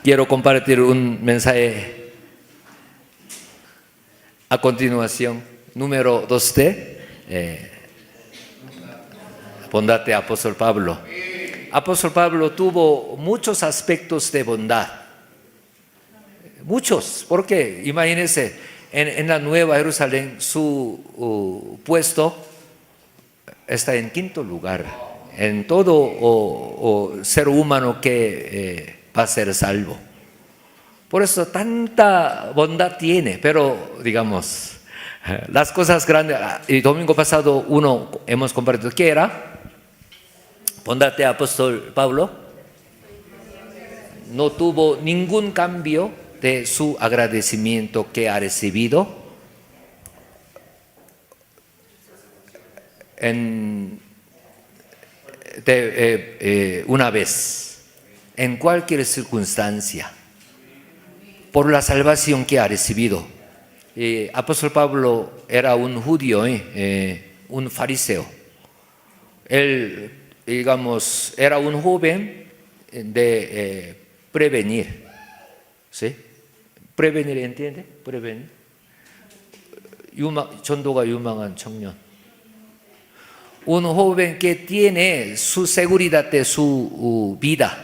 quiero compartir un mensaje a continuación, número 2D, bondad de apóstol Pablo. Apóstol Pablo tuvo muchos aspectos de bondad, muchos, porque imagínense, en la Nueva Jerusalén su puesto está en quinto lugar en todo ser humano que va a ser salvo. Por eso tanta bondad tiene, pero digamos, las cosas grandes. El domingo pasado hemos compartido, ¿qué era? Bondad de apóstol Pablo. No tuvo ningún cambio de su agradecimiento que ha recibido una vez, en cualquier circunstancia, por la salvación que ha recibido. Apóstol Pablo era un judío, un fariseo. Él, digamos, era un joven de prevenir, ¿sí? Prevenir, ¿entiende? Prevenir. 전도가 유망한 청년. Un joven que tiene su seguridad de su vida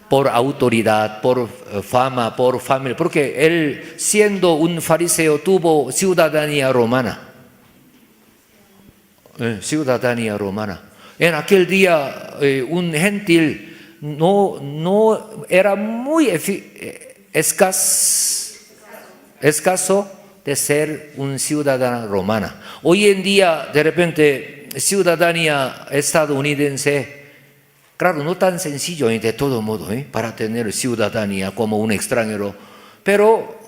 por autoridad, por fama, por familia, porque él, siendo un fariseo, tuvo ciudadanía romana. Ciudadanía romana. En aquel día, un gentil no era muy escaso de ser un ciudadano romana. Hoy en día, de repente, ciudadanía estadounidense, claro, no tan sencillo de todo modo, para tener ciudadanía como un extranjero, pero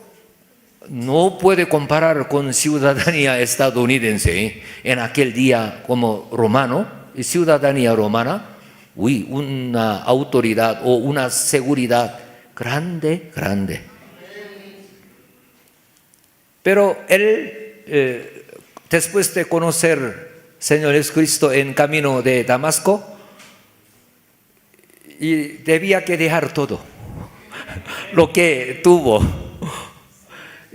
no puede comparar con ciudadanía estadounidense. En aquel día como romano, y ciudadanía romana, una autoridad o una seguridad grande. Pero él, después de conocer Señor Jesucristo en camino de Damasco, y debía que dejar todo lo que tuvo.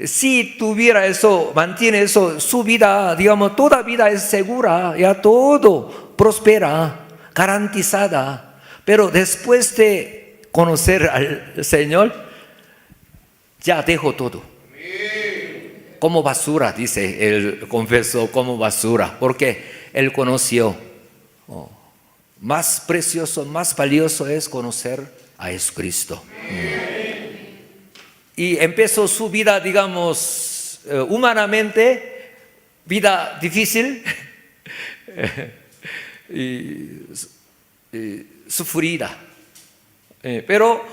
Si tuviera eso, mantiene eso, su vida, digamos, toda vida es segura, ya todo prospera, garantizada. Pero después de conocer al Señor, ya dejó todo. Como basura, dice, él confesó como basura, porque él conoció. Más precioso, más valioso es conocer a Jesucristo. Y empezó su vida, digamos, humanamente, vida difícil y sufrida. Pero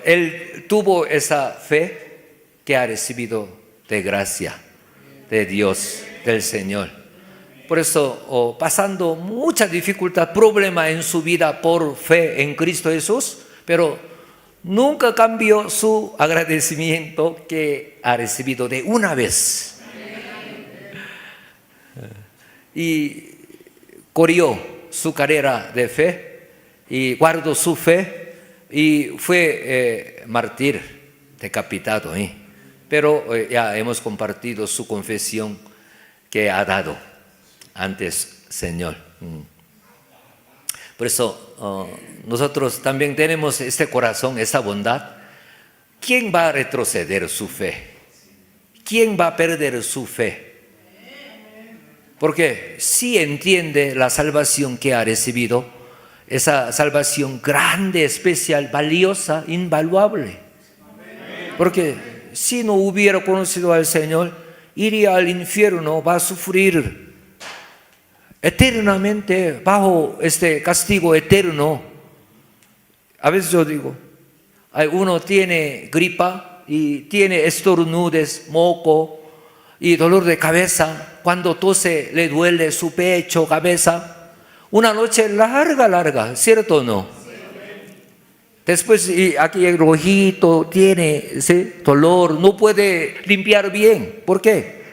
él tuvo esa fe que ha recibido de gracia de Dios, del Señor. Por eso, pasando mucha dificultad, problema en su vida por fe en Cristo Jesús, pero nunca cambió su agradecimiento que ha recibido de una vez. Y corrió su carrera de fe y guardó su fe y fue mártir, decapitado. Pero ya hemos compartido su confesión que ha dado antes, Señor. Por eso nosotros también tenemos este corazón, esta bondad. ¿Quién va a retroceder su fe? ¿Quién va a perder su fe? Porque si entiende la salvación que ha recibido, esa salvación grande, especial, valiosa, invaluable. Porque si no hubiera conocido al Señor, iría al infierno, va a sufrir eternamente bajo este castigo eterno. A veces yo digo, uno tiene gripa y tiene estornudes, moco y dolor de cabeza. Cuando tose le duele su pecho, cabeza. Una noche larga, ¿cierto o no? Después aquí el rojito tiene ese dolor, no puede limpiar bien. ¿Por qué?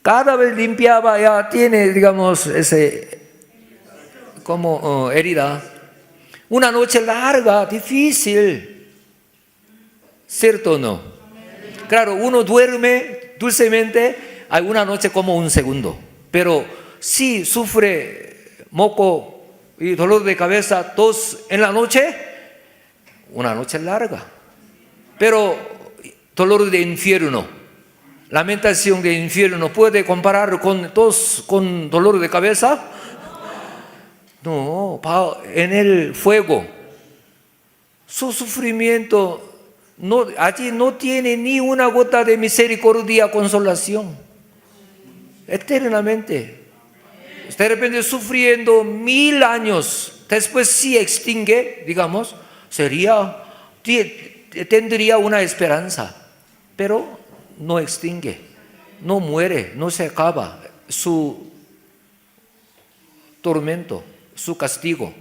Cada vez limpiaba ya tiene, digamos, ese como herida. Una noche larga, difícil. ¿Cierto o no? Claro, uno duerme dulcemente, hay una noche como un segundo, pero si sufre moco y dolor de cabeza, tos en la noche, una noche larga. Pero dolor de infierno, lamentación de infierno, ¿puede comparar con tos, con dolor de cabeza? No, en el fuego. Su sufrimiento, allí no tiene ni una gota de misericordia, consolación. Eternamente. De repente sufriendo 1000 años, después sí extingue, digamos, tendría una esperanza, pero no extingue, no muere, no se acaba su tormento, su castigo.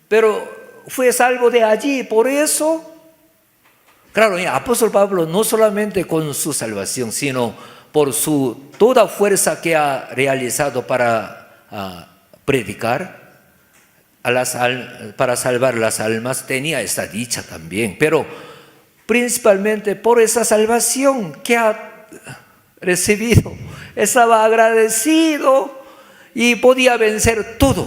Pero fue salvo de allí, por eso, claro, el apóstol Pablo no solamente con su salvación, sino por su toda fuerza que ha realizado para predicar, para salvar las almas, tenía esta dicha también, pero principalmente por esa salvación que ha recibido, estaba agradecido y podía vencer todo.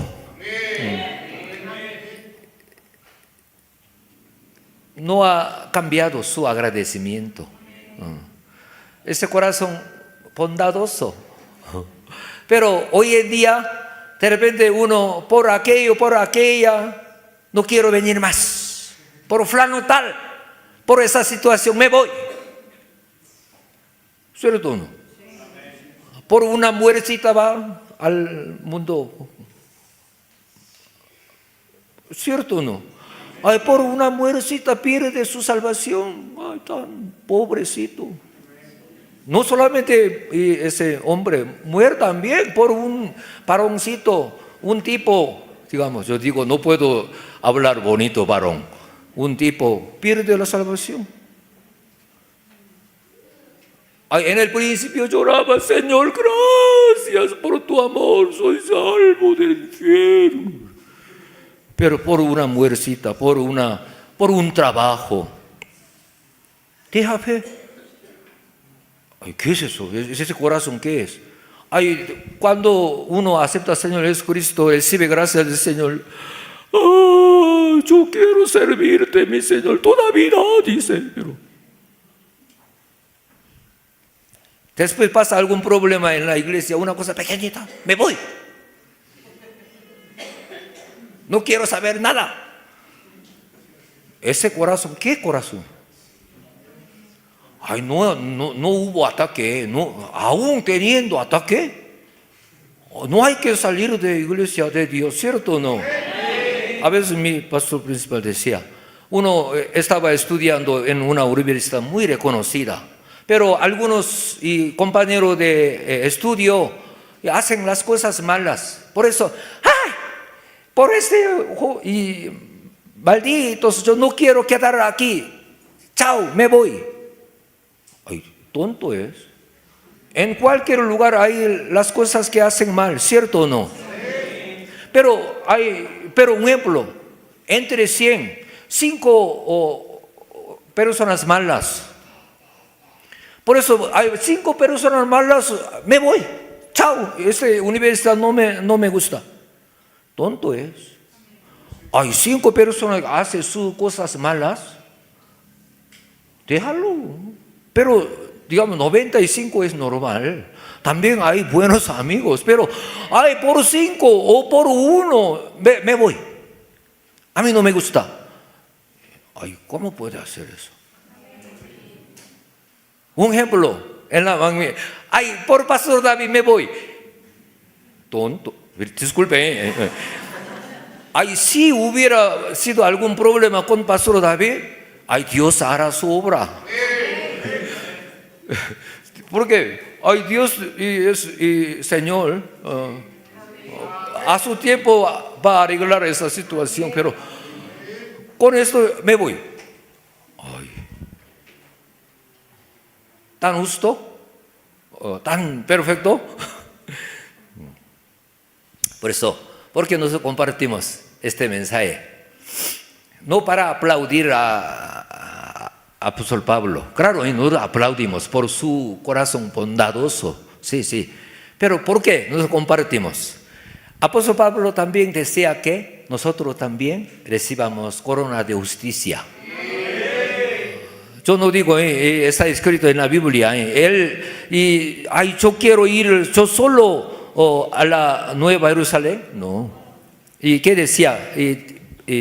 No ha cambiado su agradecimiento. Ese corazón bondadoso. Pero hoy en día, de repente uno, por aquello, por aquella, no quiero venir más. Por fulano tal, por esa situación me voy. ¿Cierto o no? Por una mujercita va al mundo. ¿Cierto o no? Ay, por una mujercita pierde su salvación. Ay, tan pobrecito. No solamente ese hombre, mujer también por un varoncito, un tipo, digamos, yo digo, no puedo hablar bonito varón, un tipo pierde la salvación. Ay, en el principio lloraba, Señor, gracias por tu amor, soy salvo del infierno. Pero por una mujercita, por un trabajo, deja fe. Ay, ¿qué es eso? ¿Es ese corazón qué es? Ay, cuando uno acepta al Señor Jesucristo, recibe gracias del Señor. Yo quiero servirte, mi Señor, toda vida, dice. Pero después pasa algún problema en la iglesia, una cosa pequeñita, me voy. No quiero saber nada. Ese corazón, ¿qué corazón? Ay, no hubo ataque, no, aún teniendo ataque, no hay que salir de iglesia de Dios, ¿cierto o no? A veces mi pastor principal decía, uno estaba estudiando en una universidad muy reconocida, pero algunos compañeros de estudio hacen las cosas malas, por eso, ¡ay! Por y malditos, yo no quiero quedar aquí, chao, me voy. Ay, tonto es. En cualquier lugar hay las cosas que hacen mal, ¿cierto o no? Pero un ejemplo, entre 100, 5 personas malas. Por eso hay 5 personas malas, me voy, chao, esta universidad no me gusta. Tonto es. Hay 5 personas que hacen sus cosas malas, déjalo. Pero, digamos, 95 es normal. También hay buenos amigos, pero ay, por 5 o por 1 me voy. A mí no me gusta. Ay, ¿cómo puede hacer eso? Un ejemplo, ay, por Pastor David me voy. Tonto, disculpe. Ay, si hubiera sido algún problema con Pastor David, ay, Dios hará su obra. Porque ay, Dios y Señor a su tiempo va a arreglar esa situación, pero con esto me voy. Ay, tan justo, tan perfecto. Por eso, ¿por qué nos compartimos este mensaje? no para aplaudir a apóstol Pablo. Claro, no aplaudimos por su corazón bondadoso. Sí, sí. Pero ¿por qué nos compartimos? Apóstol Pablo también decía que nosotros también recibamos corona de justicia. Yo no digo, está escrito en la Biblia. Yo quiero ir yo solo a la Nueva Jerusalén. No. ¿Y qué decía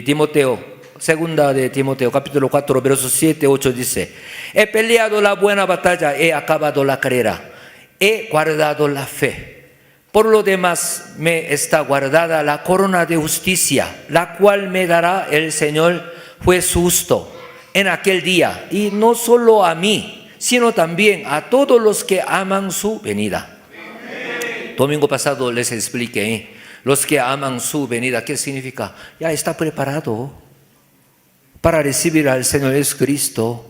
Timoteo? Segunda de Timoteo, capítulo 4, versos 7, 8 dice: he peleado la buena batalla, he acabado la carrera, he guardado la fe. Por lo demás me está guardada la corona de justicia, la cual me dará el Señor juez justo en aquel día, y no solo a mí, sino también a todos los que aman su venida. Domingo pasado les expliqué, los que aman su venida, ¿qué significa? Ya está preparado para recibir al Señor Jesucristo.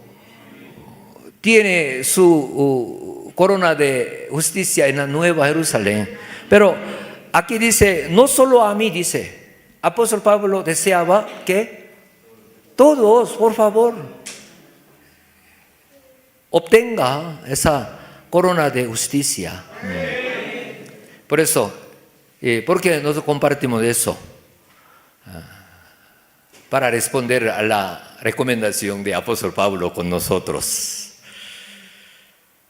Tiene su corona de justicia en la Nueva Jerusalén. Pero aquí dice, no solo a mí, dice. Apóstol Pablo deseaba que todos, por favor, obtenga esa corona de justicia. Por eso, ¿por qué nos compartimos eso? Para responder a la recomendación de apóstol Pablo con nosotros.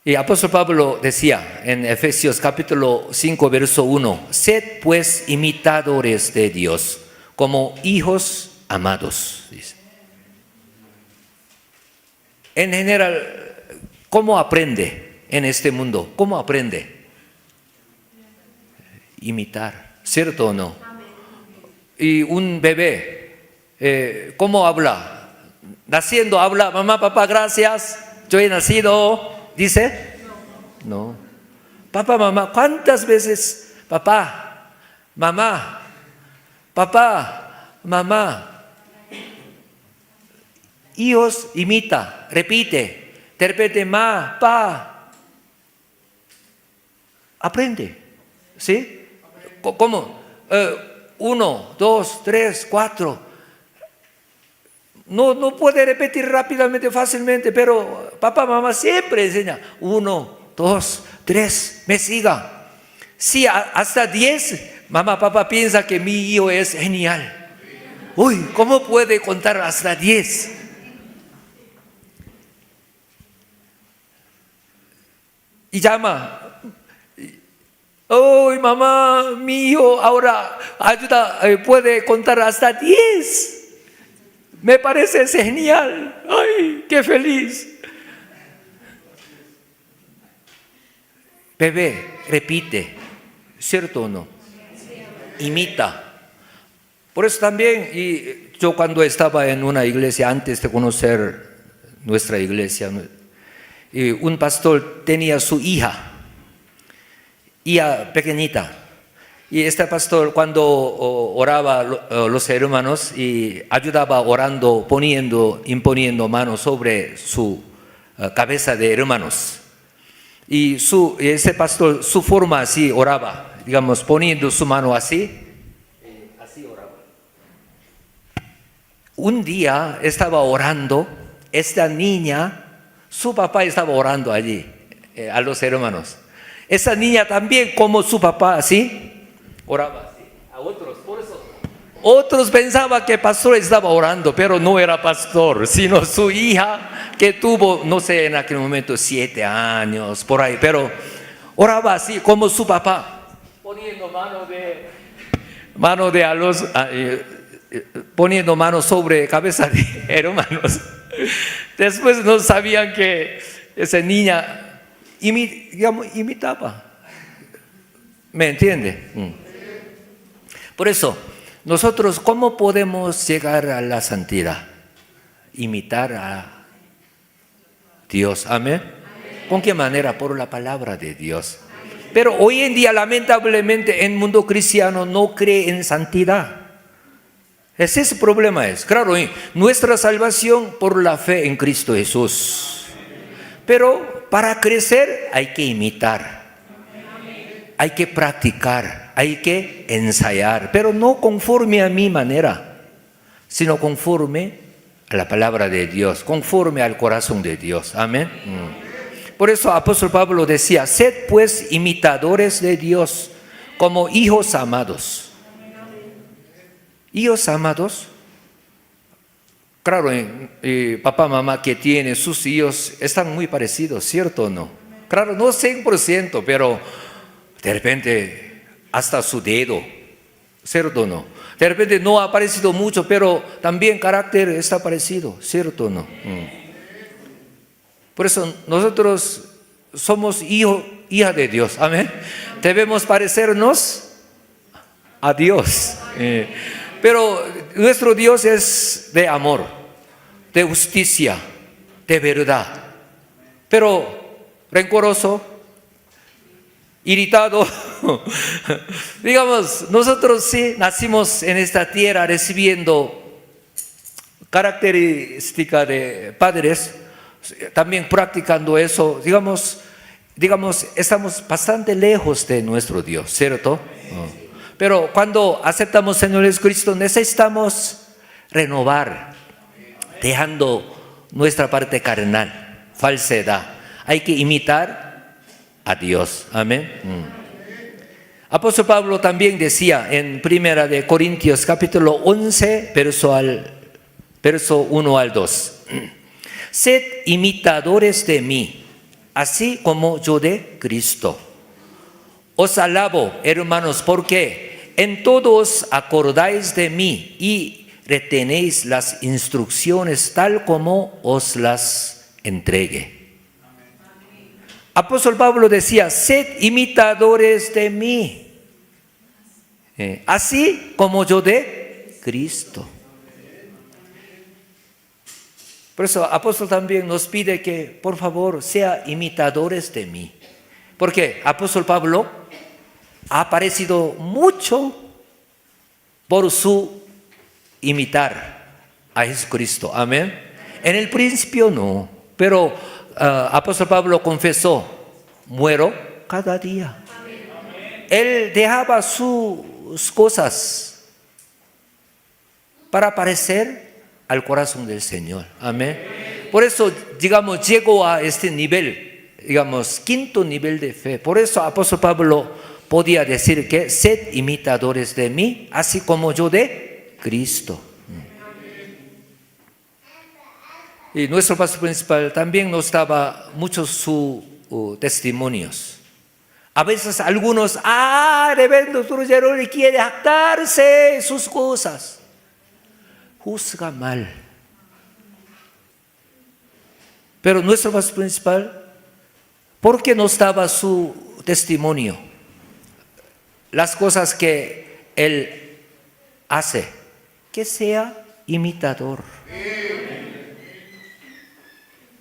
Y apóstol Pablo decía en Efesios capítulo 5, verso 1, sed pues imitadores de Dios como hijos amados. Dice. En general, ¿cómo aprende en este mundo? ¿Cómo aprende? Imitar, ¿cierto o no? Y un bebé, ¿cómo habla? Naciendo habla, mamá, papá, gracias, yo he nacido. ¿Dice? No. Papá, mamá, ¿cuántas veces papá, mamá, hijos imita, repite, ma, pa, aprende, ¿sí? ¿Cómo? 1, 2, 3, 4. No puede repetir rápidamente, fácilmente, pero papá, mamá siempre enseña. 1, 2, 3, me siga. Si hasta 10, mamá, papá piensa que mi hijo es genial. Uy, ¿cómo puede contar hasta 10? Y llama. Uy, mamá, mi hijo ahora ayuda, puede contar hasta 10. Me parece genial. ¡Ay, qué feliz! Bebé, repite. ¿Cierto o no? Imita. Por eso también, y yo cuando estaba en una iglesia, antes de conocer nuestra iglesia, un pastor tenía su hija pequeñita. Y este pastor cuando oraba los hermanos y ayudaba orando, imponiendo manos sobre su cabeza de hermanos. Y ese pastor, su forma así oraba, digamos, poniendo su mano así oraba. Un día estaba orando, esta niña, su papá estaba orando allí, a los hermanos. Esa niña también, como su papá, así oraba así, a otros, por eso. Otros pensaban que el pastor estaba orando, pero no era pastor, sino su hija que tuvo, no sé, en aquel momento 7 años, por ahí, pero oraba así como su papá, poniendo poniendo manos sobre cabeza de hermanos. Después no sabían que esa niña imitaba. ¿Me entiende? Por eso, nosotros, ¿cómo podemos llegar a la santidad? Imitar a Dios. ¿Amén? ¿Con qué manera? Por la palabra de Dios. Pero hoy en día, lamentablemente, el mundo cristiano no cree en santidad. Ese es el problema. Claro, nuestra salvación por la fe en Cristo Jesús. Pero para crecer hay que imitar. Hay que practicar, hay que ensayar, pero no conforme a mi manera, sino conforme a la palabra de Dios, conforme al corazón de Dios. Amén. Por eso apóstol Pablo decía, sed pues imitadores de Dios como hijos amados. Hijos amados, claro, papá, mamá que tiene sus hijos están muy parecidos, ¿cierto o no? Claro, no 100%, pero de repente hasta su dedo, ¿cierto o no? De repente no ha parecido mucho, pero también carácter está parecido, ¿cierto o no? Por eso nosotros somos hija de Dios, amén. Debemos parecernos a Dios. Pero nuestro Dios es de amor, de justicia, de verdad. Pero rencoroso, irritado. Digamos, nosotros sí nacimos en esta tierra recibiendo característica de padres, también practicando eso. Digamos, estamos bastante lejos de nuestro Dios, ¿cierto? Pero cuando aceptamos al Señor Jesucristo necesitamos renovar, dejando nuestra parte carnal, falsedad. Hay que imitar a Dios. Amén. Apóstol Pablo también decía en 1 Corintios capítulo 11, verso 1 al 2. Sed imitadores de mí, así como yo de Cristo. Os alabo, hermanos, porque en todo os acordáis de mí y retenéis las instrucciones tal como os las entregué. Apóstol Pablo decía, sed imitadores de mí, así como yo de Cristo. Por eso apóstol también nos pide que por favor sea imitadores de mí. Porque apóstol Pablo ha aparecido mucho por su imitar a Jesucristo. Amén. En el principio no, pero apóstol Pablo confesó, muero cada día. Él dejaba sus cosas para parecer al corazón del Señor. Amén. Por eso, digamos, llegó a este nivel, digamos, quinto nivel de fe. Por eso apóstol Pablo podía decir que sed imitadores de mí, así como yo de Cristo. Y nuestro pastor principal también nos daba muchos sus testimonios. A veces algunos, reverendo Trujillo quiere jactarse de sus cosas. Juzga mal. Pero nuestro pastor principal, ¿por qué nos daba su testimonio? Las cosas que él hace, que sea imitador.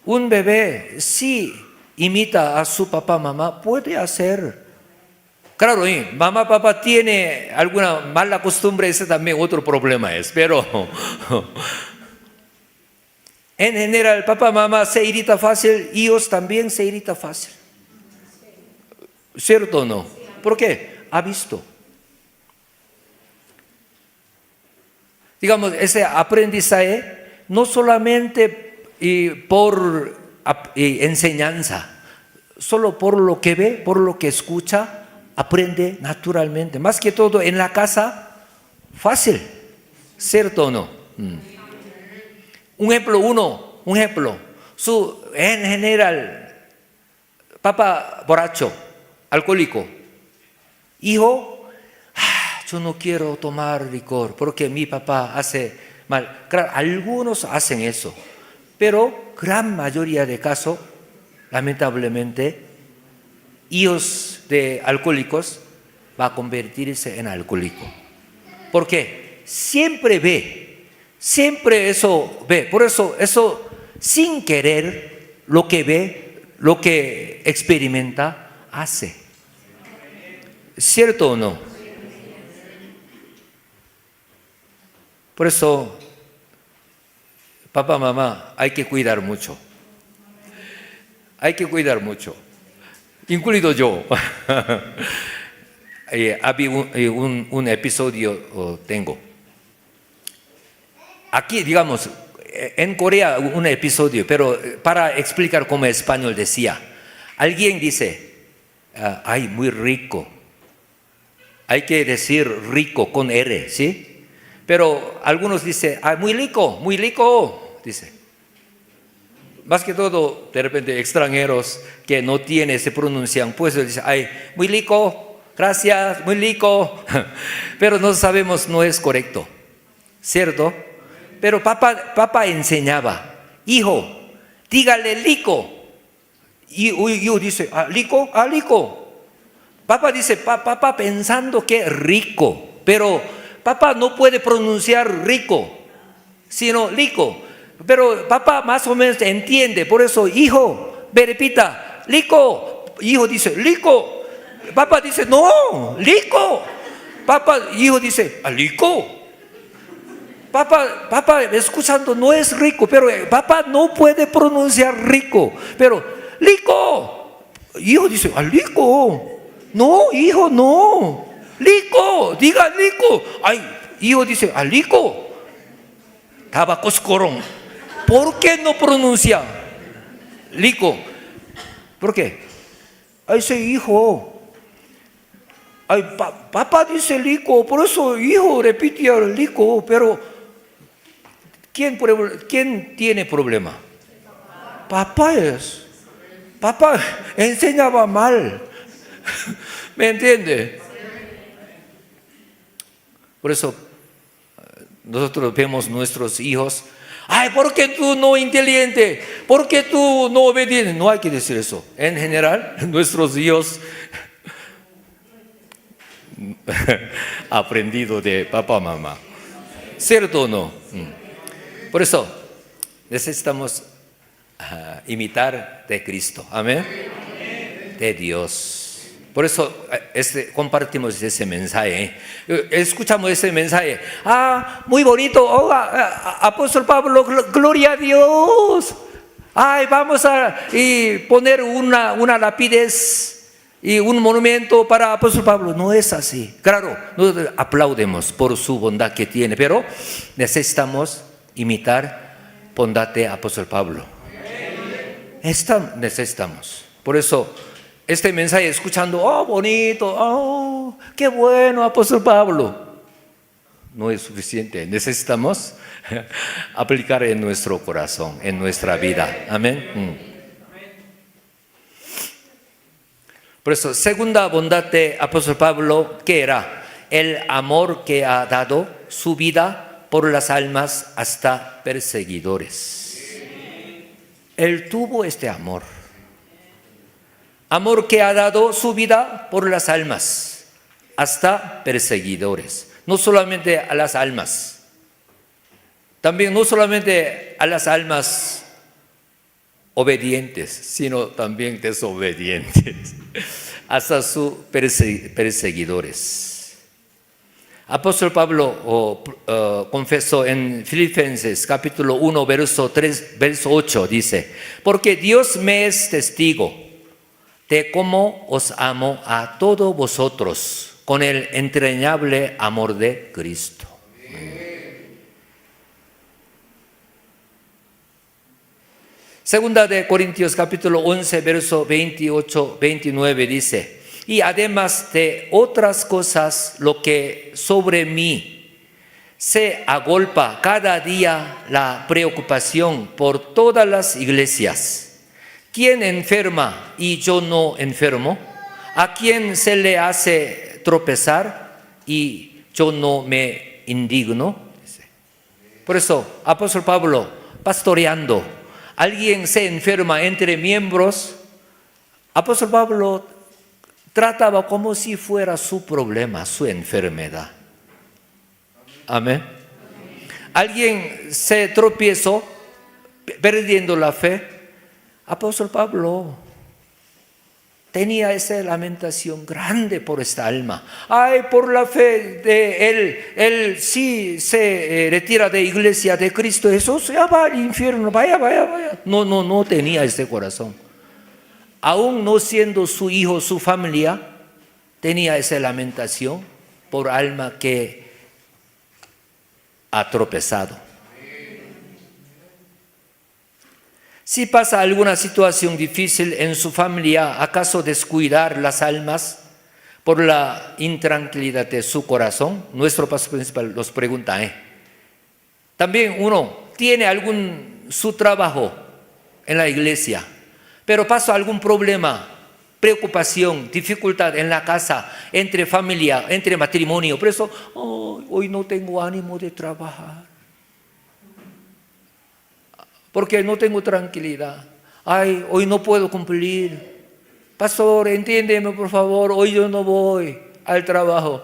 Un bebé, si imita a su papá, mamá, puede hacer. Claro, mamá, papá tiene alguna mala costumbre, ese también otro problema es, pero en general, papá, mamá se irrita fácil, hijos también se irrita fácil. ¿Cierto o no? ¿Por qué? Ha visto. Digamos, ese aprendizaje no solamente por enseñanza, solo por lo que ve, por lo que escucha, aprende naturalmente. Más que todo en la casa, fácil. ¿Cierto o no? Un ejemplo. En general, papá borracho, alcohólico. Hijo, yo no quiero tomar licor porque mi papá hace mal. Claro, algunos hacen eso, pero gran mayoría de casos, lamentablemente, hijos de alcohólicos va a convertirse en alcohólico. ¿Por qué? Siempre eso ve. Por eso sin querer, lo que ve, lo que experimenta, hace. ¿Cierto o no? Por eso, papá, mamá, hay que cuidar mucho. Hay que cuidar mucho. Incluido yo. Había un episodio, tengo. aquí, digamos, en Corea un episodio, pero para explicar cómo el español decía, alguien dice, ay, muy rico. Hay que decir rico con R, ¿sí? Pero algunos dicen, ay, muy rico, dice. Más que todo, de repente, extranjeros que no tienen, se pronuncian, pues dicen, ay, muy rico, gracias, muy rico. Pero no sabemos, no es correcto, ¿cierto? Pero papá enseñaba, hijo, dígale rico. Y yo dice, rico, rico. Papá dice, papá pensando que rico, pero papá no puede pronunciar rico, sino rico. Pero papá más o menos entiende, por eso, hijo, me repita, rico. Hijo dice, rico. Papá dice, no, rico. Hijo dice, rico. Papá escuchando no es rico, pero papá no puede pronunciar rico, pero rico. Hijo dice, rico. No, hijo, no. Rico, diga rico. Ay, hijo dice, rico. Tabacoscorón. ¿Por qué no pronuncia rico? ¿Por qué? Ay, ese hijo. Ay, papá dice rico, por eso hijo repite rico, pero ¿quién tiene problema? Papá es. Papá enseñaba mal. ¿Me entiende? Por eso nosotros vemos nuestros hijos. Ay, ¿por qué tú no inteligente? ¿Por qué tú no obediente? No hay que decir eso. En general, nuestros hijos aprendido de papá, mamá. ¿Cierto o no? Por eso necesitamos imitar de Cristo. Amén. De Dios. Por eso compartimos ese mensaje. Escuchamos ese mensaje. Muy bonito. Apóstol Pablo, gloria a Dios. Ay, vamos a poner una lápiz y un monumento para Apóstol Pablo. No es así. Claro, nosotros aplaudemos por su bondad que tiene, pero necesitamos imitar bondad de Apóstol Pablo. Necesitamos. Por eso este mensaje escuchando, bonito, qué bueno, Apóstol Pablo, no es suficiente. Necesitamos aplicar en nuestro corazón, en nuestra vida. Amén. Por eso, segunda bondad de Apóstol Pablo, ¿qué era? El amor que ha dado su vida por las almas hasta perseguidores. Él tuvo este amor. Amor que ha dado su vida por las almas, hasta perseguidores. No solamente a las almas, también no solamente a las almas obedientes, sino también desobedientes, hasta sus perseguidores. Apóstol Pablo confesó en Filipenses capítulo 1, verso 8, dice, porque Dios me es testigo de cómo os amo a todos vosotros con el entrañable amor de Cristo. Segunda de Corintios capítulo 11, verso 28, 29 dice, y además de otras cosas, lo que sobre mí se agolpa cada día la preocupación por todas las iglesias. ¿Quién enferma y yo no enfermo? ¿A quién se le hace tropezar y yo no me indigno? Por eso, Apóstol Pablo, pastoreando, alguien se enferma entre miembros, Apóstol Pablo trataba como si fuera su problema, su enfermedad. Amén. Alguien se tropiezó, perdiendo la fe. Apóstol Pablo tenía esa lamentación grande por esta alma. Ay, por la fe de él sí se retira de iglesia de Cristo Jesús, ya va al infierno, vaya. No tenía ese corazón. Aún no siendo su hijo, su familia, tenía esa lamentación por alma que ha tropezado. Si pasa alguna situación difícil en su familia, ¿acaso descuidar las almas por la intranquilidad de su corazón? Nuestro pastor principal nos pregunta. También uno tiene su trabajo en la iglesia, pero pasa algún problema, preocupación, dificultad en la casa, entre familia, entre matrimonio. Por eso, hoy no tengo ánimo de trabajar. Porque no tengo tranquilidad. Hoy no puedo cumplir. Pastor, entiéndeme por favor, hoy yo no voy al trabajo.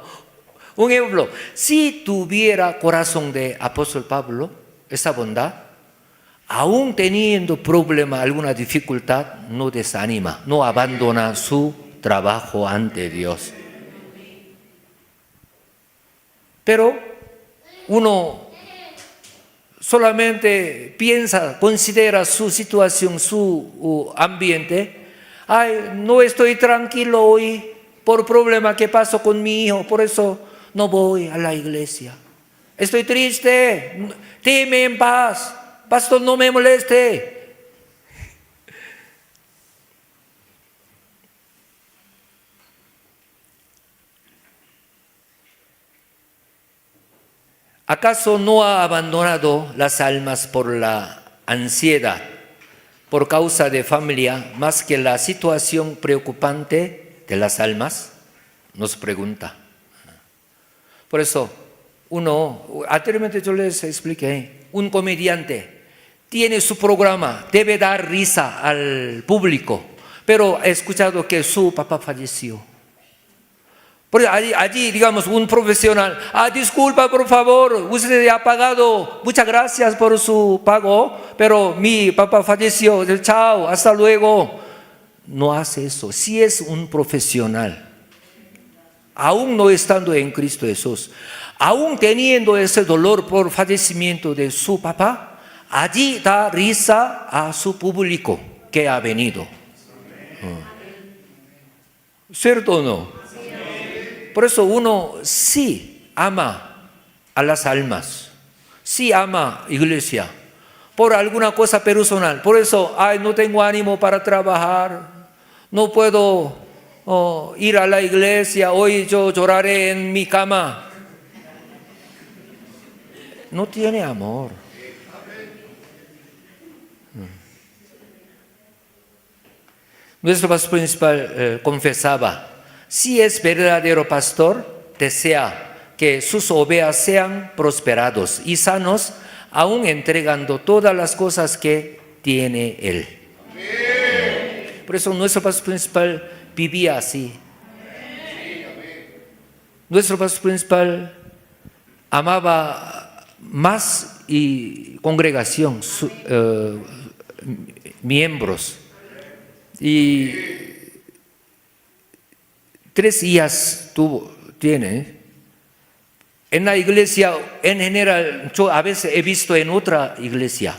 Un ejemplo, si tuviera corazón de apóstol Pablo, esa bondad, aún teniendo problema, alguna dificultad, no desanima, no abandona su trabajo ante Dios. Pero uno solamente piensa, considera su situación, su ambiente. No estoy tranquilo hoy por problema que pasó con mi hijo, por eso no voy a la iglesia. Estoy triste, déjeme en paz, pastor, no me moleste. ¿Acaso no ha abandonado las almas por la ansiedad, por causa de familia, más que la situación preocupante de las almas? Nos pregunta. Por eso, anteriormente yo les expliqué, un comediante tiene su programa, debe dar risa al público, pero he escuchado que su papá falleció. Porque allí, digamos, un profesional, disculpa por favor, usted ha pagado, muchas gracias por su pago, pero mi papá falleció, chao, hasta luego. No hace eso. Si es un profesional, aún no estando en Cristo Jesús, aún teniendo ese dolor por fallecimiento de su papá, allí da risa a su público que ha venido. ¿Cierto o no? Por eso uno sí ama a las almas, sí ama iglesia, por alguna cosa personal. Por eso, no tengo ánimo para trabajar, no puedo ir a la iglesia, hoy yo lloraré en mi cama. No tiene amor. Nuestro pastor principal confesaba: si es verdadero pastor, desea que sus ovejas sean prosperados y sanos, aún entregando todas las cosas que tiene él. Amén. Por eso nuestro pastor principal vivía así. Nuestro pastor principal amaba más y congregación, miembros. Y 3 hijas tiene. En la iglesia, en general, yo a veces he visto en otra iglesia,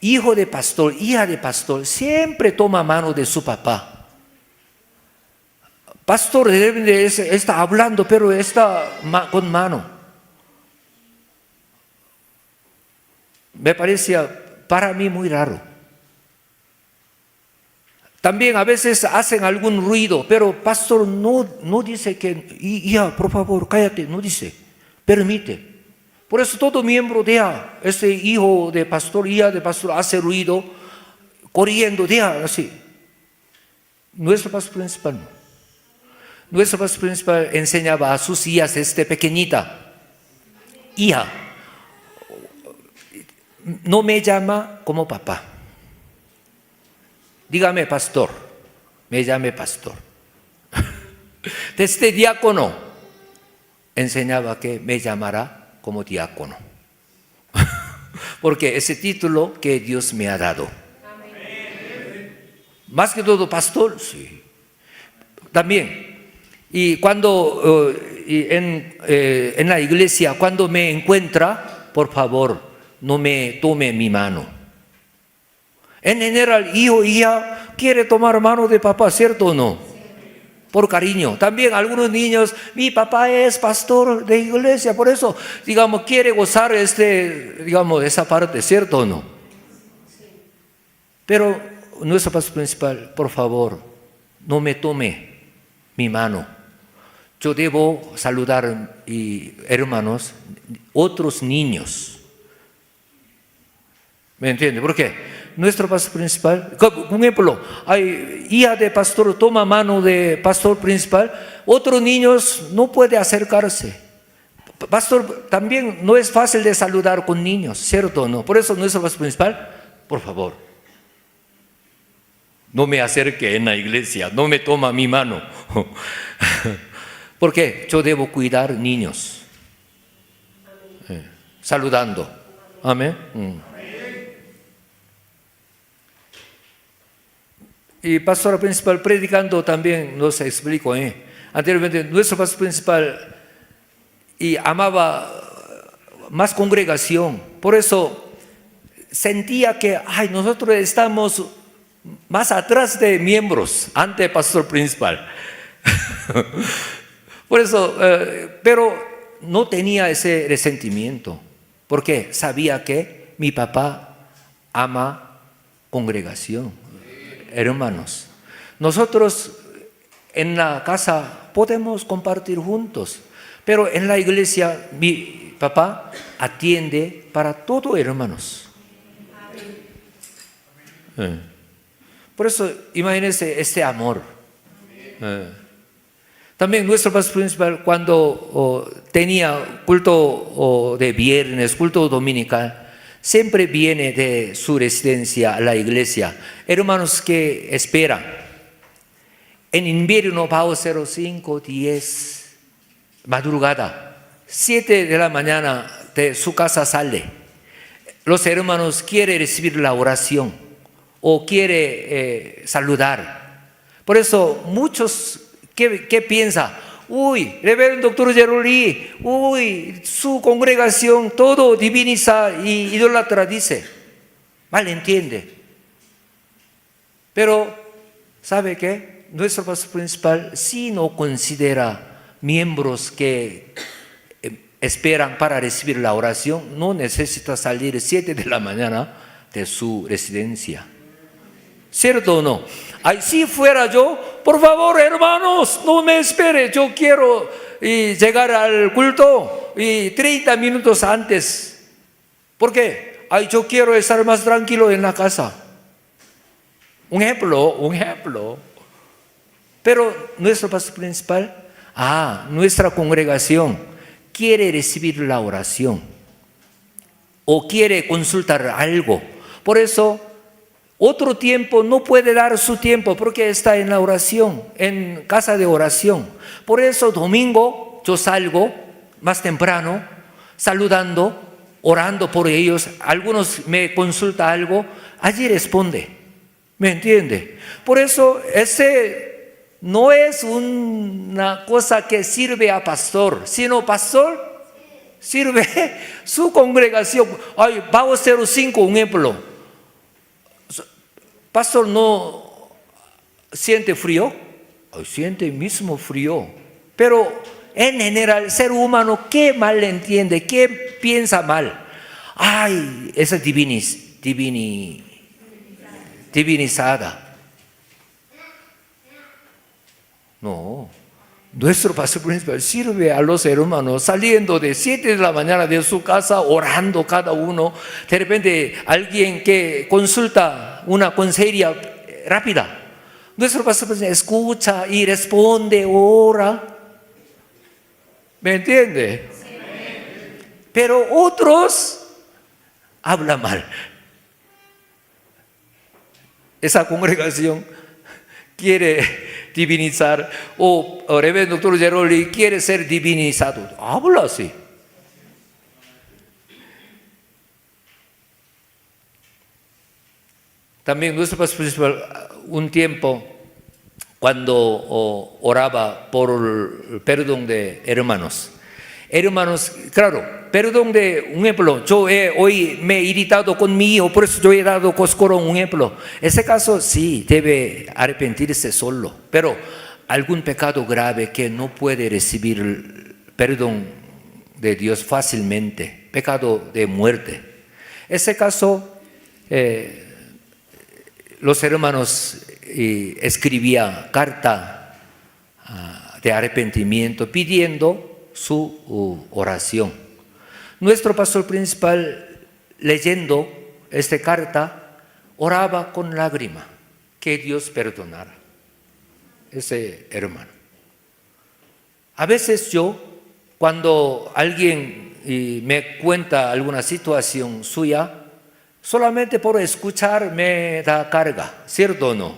hijo de pastor, hija de pastor, siempre toma mano de su papá. Pastor está hablando, pero está con mano. Me parecía para mí muy raro. También a veces hacen algún ruido, pero pastor no dice que, hija, por favor, cállate, no dice, permite. Por eso todo miembro deja, ese hijo de pastor, hija de pastor, hace ruido, corriendo, deja así. Nuestro pastor principal no. Nuestro pastor principal enseñaba a sus hijas pequeñita: hija, no me llama como papá. Dígame pastor, me llame pastor. Desde diácono enseñaba que me llamará como diácono. Porque ese título que Dios me ha dado. Más que todo pastor, sí. También, y cuando en la iglesia, cuando me encuentra, por favor, no me tome mi mano. En general, hijo, hija, quiere tomar mano de papá, ¿cierto o no? Por cariño. También algunos niños, mi papá es pastor de iglesia, por eso, digamos, quiere gozar esa parte, ¿cierto o no? Pero nuestro pastor principal, por favor, no me tome mi mano. Yo debo saludar, hermanos, otros niños. ¿Me entiende? ¿Por qué? Nuestro pastor principal, un ejemplo, hay hija de pastor, toma mano de pastor principal, otros niños no pueden acercarse. Pastor, también no es fácil de saludar con niños, ¿cierto o no? Por eso nuestro pastor principal, por favor, no me acerque en la iglesia, no me toma mi mano. Porque yo debo cuidar niños. Saludando. Amén. Y pastor principal predicando también nos explicó. Anteriormente nuestro pastor principal amaba más congregación. Por eso sentía que nosotros estamos más atrás de miembros ante el pastor principal. Por eso, pero no tenía ese resentimiento, porque sabía que mi papá ama congregación, hermanos. Nosotros en la casa podemos compartir juntos, pero en la iglesia mi papá atiende para todos, hermanos. Por eso, imagínense este amor. También nuestro pastor principal, cuando tenía culto de viernes, culto dominical, siempre viene de su residencia a la iglesia. Hermanos que esperan. En invierno, bajo 05, 10, madrugada, 7 de la mañana de su casa sale. Los hermanos quieren recibir la oración o quiere saludar. Por eso muchos, ¿qué piensa? Uy, reverendo doctor Geroli, su congregación todo diviniza y idolatra, dice. Mal entiende. Pero, ¿sabe qué? Nuestro pastor principal sí no considera miembros que esperan para recibir la oración, no necesita salir 7 de la mañana de su residencia. ¿Cierto o no? Si fuera yo, por favor, hermanos, no me espere, yo quiero llegar al culto 30 minutos antes. ¿Por qué? Yo quiero estar más tranquilo en la casa. Un ejemplo. Pero nuestro pastor principal, nuestra congregación quiere recibir la oración o quiere consultar algo. Por eso, otro tiempo no puede dar su tiempo porque está en la oración, en casa de oración. Por eso domingo yo salgo más temprano, saludando, orando por ellos. Algunos me consultan algo, allí responde. ¿Me entiende? Por eso ese no es una cosa que sirve a pastor, sino pastor sirve su congregación. Bajo 05, un ejemplo. Pastor no siente frío, siente mismo frío, pero en general, ser humano, ¿qué mal entiende? ¿Qué piensa mal? Esa divinizada. No, nuestro pastor principal sirve a los hermanos saliendo de 7 de la mañana de su casa, orando cada uno. De repente alguien que consulta una consejería rápida, nuestro pastor principal escucha y responde, ora. ¿Me entiende? Sí. Pero otros hablan mal. Esa congregación quiere divinizar, o reverendo doctor Geroli quiere ser divinizado. Habla así. También nuestro pastor principal, un tiempo, cuando oraba por el perdón de hermanos. Hermanos, claro, perdón de un ejemplo. Yo hoy me he irritado con mi hijo, por eso yo he dado coscorón, un ejemplo. Ese caso sí, debe arrepentirse solo. Pero algún pecado grave que no puede recibir el perdón de Dios fácilmente, pecado de muerte. Ese caso, los hermanos escribía carta de arrepentimiento pidiendo su oración. Nuestro pastor principal, leyendo esta carta, oraba con lágrima que Dios perdonara ese hermano. A veces yo, cuando alguien me cuenta alguna situación suya, solamente por escuchar me da carga, ¿cierto o no?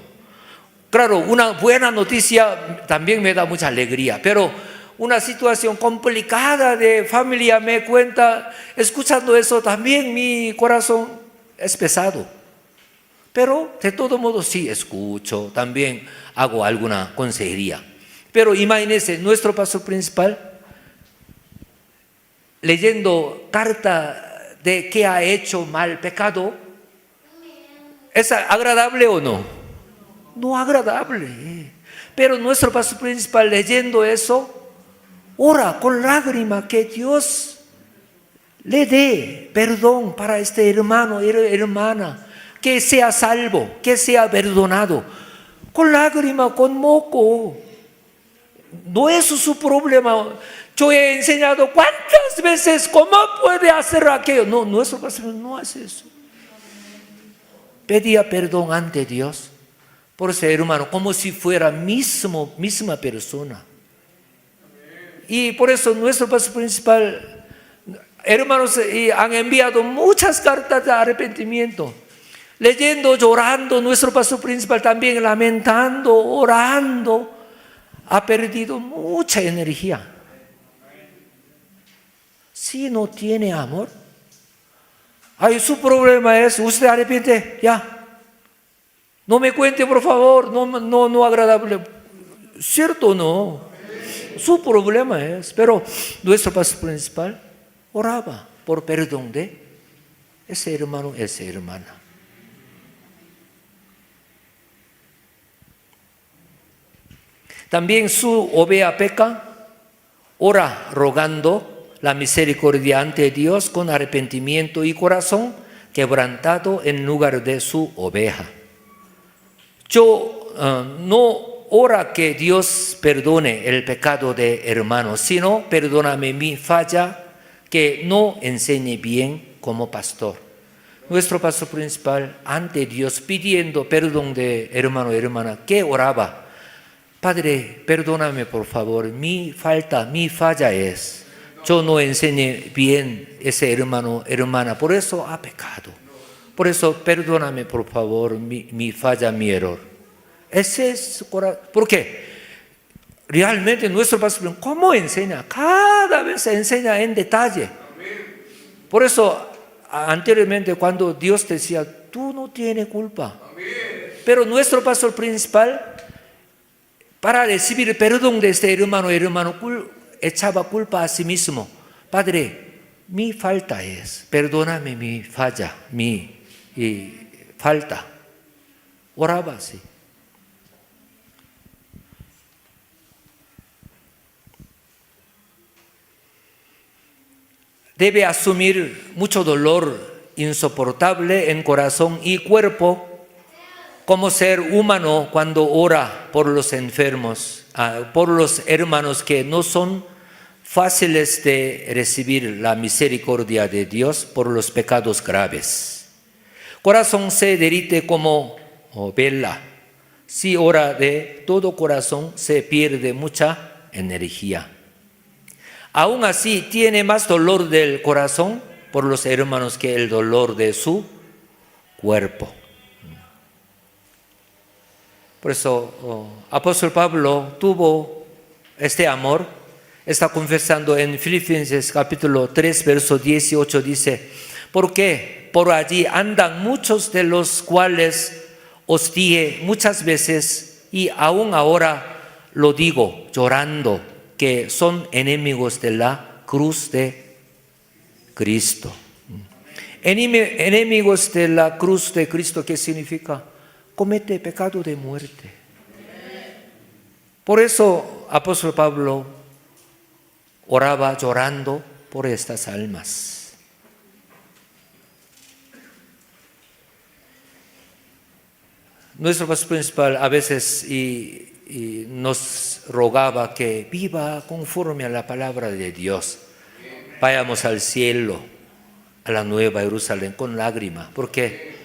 Claro, una buena noticia también me da mucha alegría, pero una situación complicada de familia me cuenta, escuchando eso también mi corazón es pesado. Pero de todo modo sí escucho, también hago alguna consejería. Pero imagínense, nuestro pastor principal, leyendo carta de que ha hecho mal, pecado, ¿es agradable o no? No agradable. Pero nuestro pastor principal, leyendo eso, ora con lágrima que Dios le dé perdón para este hermano, hermana, que sea salvo, que sea perdonado. Con lágrima, con moco. No es su problema. Yo he enseñado cuántas veces cómo puede hacer aquello. No, nuestro pastor no hace eso. Pedía perdón ante Dios por ese hermano, como si fuera misma persona. Y por eso nuestro pastor principal, hermanos, han enviado muchas cartas de arrepentimiento. Leyendo, llorando, nuestro pastor principal también lamentando, orando, ha perdido mucha energía. Si no tiene amor, su problema es, usted arrepiente, ya. No me cuente, por favor, no agradable. ¿Cierto o no? Su problema es, pero nuestro pastor principal oraba por perdón de ese hermano, esa hermana. También su oveja peca, ora rogando la misericordia ante Dios con arrepentimiento y corazón quebrantado en lugar de su oveja. Yo no ora que Dios perdone el pecado de hermano, sino perdóname mi falla que no enseñe bien como pastor. Nuestro pastor principal ante Dios pidiendo perdón de hermano y hermana, que oraba: Padre, perdóname por favor, mi falla es, yo no enseñé bien ese hermano, hermana, por eso ha pecado. Por eso perdóname por favor, mi falla, mi error. Ese es su corazón. ¿Por qué? Realmente nuestro pastor, ¿cómo enseña? Cada vez enseña en detalle. Por eso anteriormente cuando Dios decía, tú no tienes culpa. Pero nuestro pastor principal, para recibir perdón de este hermano, echaba culpa a sí mismo. Padre, mi falta es, perdóname mi falla, mi falta. Oraba así. Debe asumir mucho dolor insoportable en corazón y cuerpo como ser humano cuando ora por los enfermos, por los hermanos que no son fáciles de recibir la misericordia de Dios por los pecados graves. Corazón se derrite como vela. Si ora de todo corazón se pierde mucha energía. Aún así tiene más dolor del corazón por los hermanos que el dolor de su cuerpo. Por eso apóstol Pablo tuvo este amor. Está confesando en Filipenses capítulo 3 verso 18, dice: porque por allí andan muchos de los cuales os dije muchas veces, y aún ahora lo digo llorando, que son enemigos de la cruz de Cristo. Enemigos de la cruz de Cristo, ¿qué significa? Comete pecado de muerte. Por eso apóstol Pablo oraba llorando por estas almas. Nuestro pastor principal a veces y nos rogaba que viva conforme a la palabra de Dios. Vayamos al cielo, a la nueva Jerusalén, con lágrimas, porque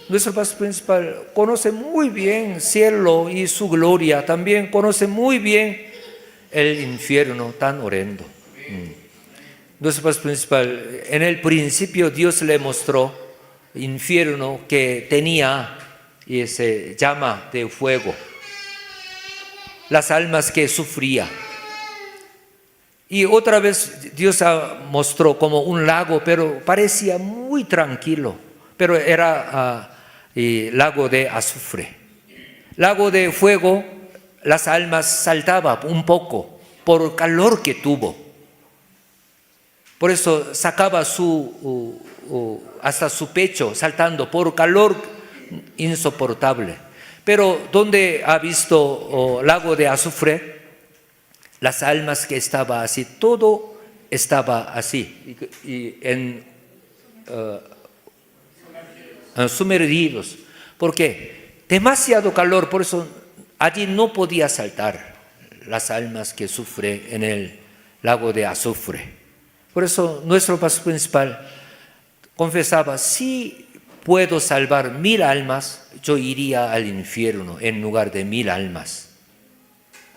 nuestro pastor principal conoce muy bien el cielo y su gloria, también conoce muy bien el infierno tan horrendo. Nuestro pastor principal, en el principio Dios le mostró el infierno que tenía y se llama de fuego, las almas que sufría. Y otra vez Dios mostró como un lago, pero parecía muy tranquilo, pero era lago de azufre. Lago de fuego, las almas saltaban un poco por el calor que tuvo. Por eso sacaba hasta su pecho saltando por calor insoportable. Pero donde ha visto lago de azufre, las almas que estaban así, todo estaba así, sumergidos. ¿Por qué? Demasiado calor, por eso allí no podía saltar las almas que sufren en el lago de azufre. Por eso nuestro pastor principal confesaba, si puedo salvar 1000 almas, yo iría al infierno en lugar de 1000 almas.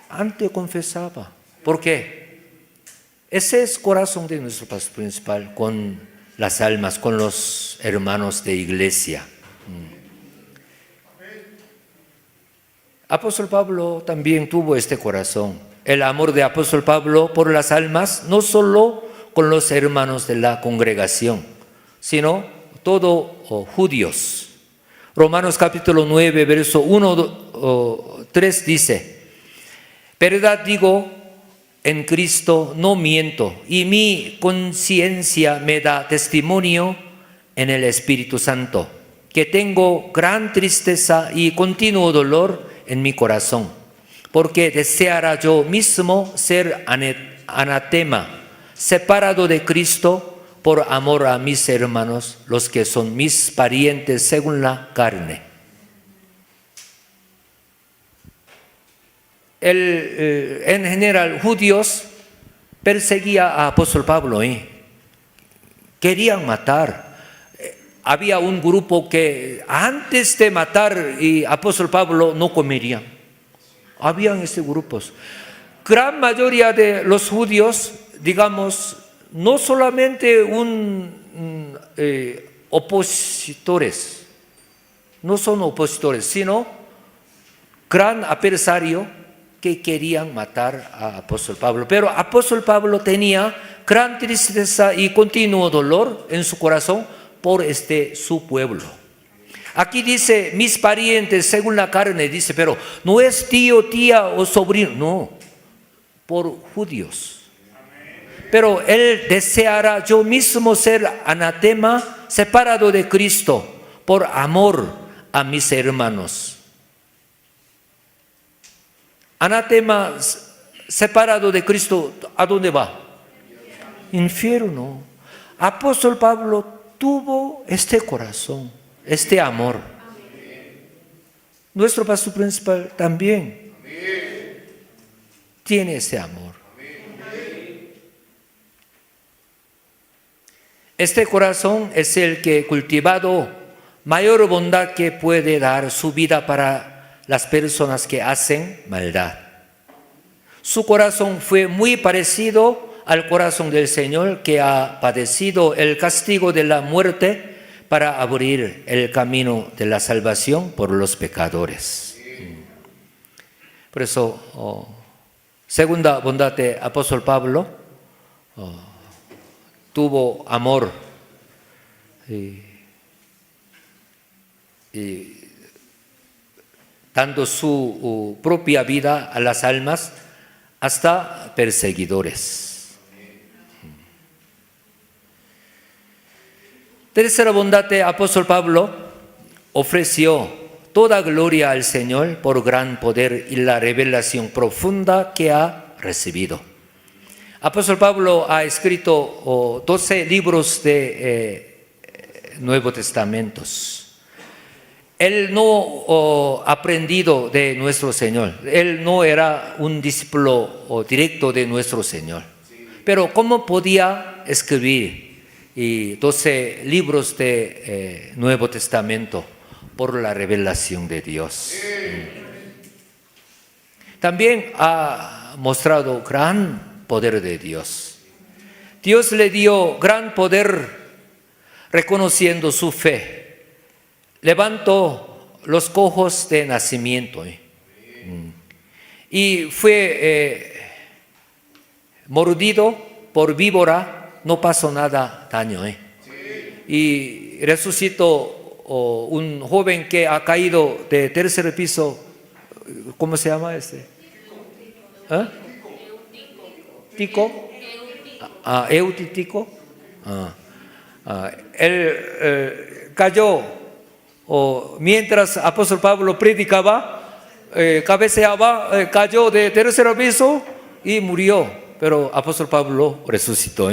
Antes confesaba. ¿Por qué? Ese es el corazón de nuestro pastor principal con las almas, con los hermanos de iglesia. Apóstol Pablo también tuvo este corazón. El amor de Apóstol Pablo por las almas, no solo con los hermanos de la congregación, sino todos judíos. Romanos capítulo 9, verso 1, 3 dice, verdad digo, en Cristo no miento, y mi conciencia me da testimonio en el Espíritu Santo, que tengo gran tristeza y continuo dolor en mi corazón, porque deseara yo mismo ser anatema, separado de Cristo por amor a mis hermanos, los que son mis parientes según la carne. En general, judíos perseguían a apóstol Pablo, querían matar. Había un grupo que antes de matar a apóstol Pablo no comerían. Habían estos grupos. Gran mayoría de los judíos, digamos, no solamente opositores, no son opositores, sino gran adversario que querían matar a apóstol Pablo. Pero apóstol Pablo tenía gran tristeza y continuo dolor en su corazón por su pueblo. Aquí dice, mis parientes según la carne, dice, pero no es tío, tía o sobrino, no, por judíos. Pero él deseará yo mismo ser anatema, separado de Cristo, por amor a mis hermanos. Anatema, separado de Cristo, ¿a dónde va? Infierno. Apóstol Pablo tuvo este corazón, este amor. Nuestro pastor principal también tiene ese amor. Este corazón es el que cultivado mayor bondad que puede dar su vida para las personas que hacen maldad. Su corazón fue muy parecido al corazón del Señor, que ha padecido el castigo de la muerte para abrir el camino de la salvación por los pecadores. Por eso, segunda bondad de apóstol Pablo, tuvo amor y dando su propia vida a las almas hasta perseguidores. Tercera bondad de apóstol Pablo, ofreció toda gloria al Señor por gran poder y la revelación profunda que ha recibido. Apóstol Pablo ha escrito 12 libros de Nuevo Testamento. él no aprendido de nuestro Señor. Él no era un discípulo directo de nuestro Señor. Pero ¿cómo podía escribir 12 libros de Nuevo Testamento? Por la revelación de Dios. También ha mostrado gran poder de Dios. Dios le dio gran poder reconociendo su fe. Levantó los cojos de nacimiento. Y fue mordido por víbora, no pasó nada daño. Y resucitó un joven que ha caído de tercer piso. ¿Cómo se llama este? ¿Tico? Eutico. Él cayó mientras apóstol Pablo predicaba, cabeceaba, cayó de tercer piso y murió. Pero apóstol Pablo resucitó.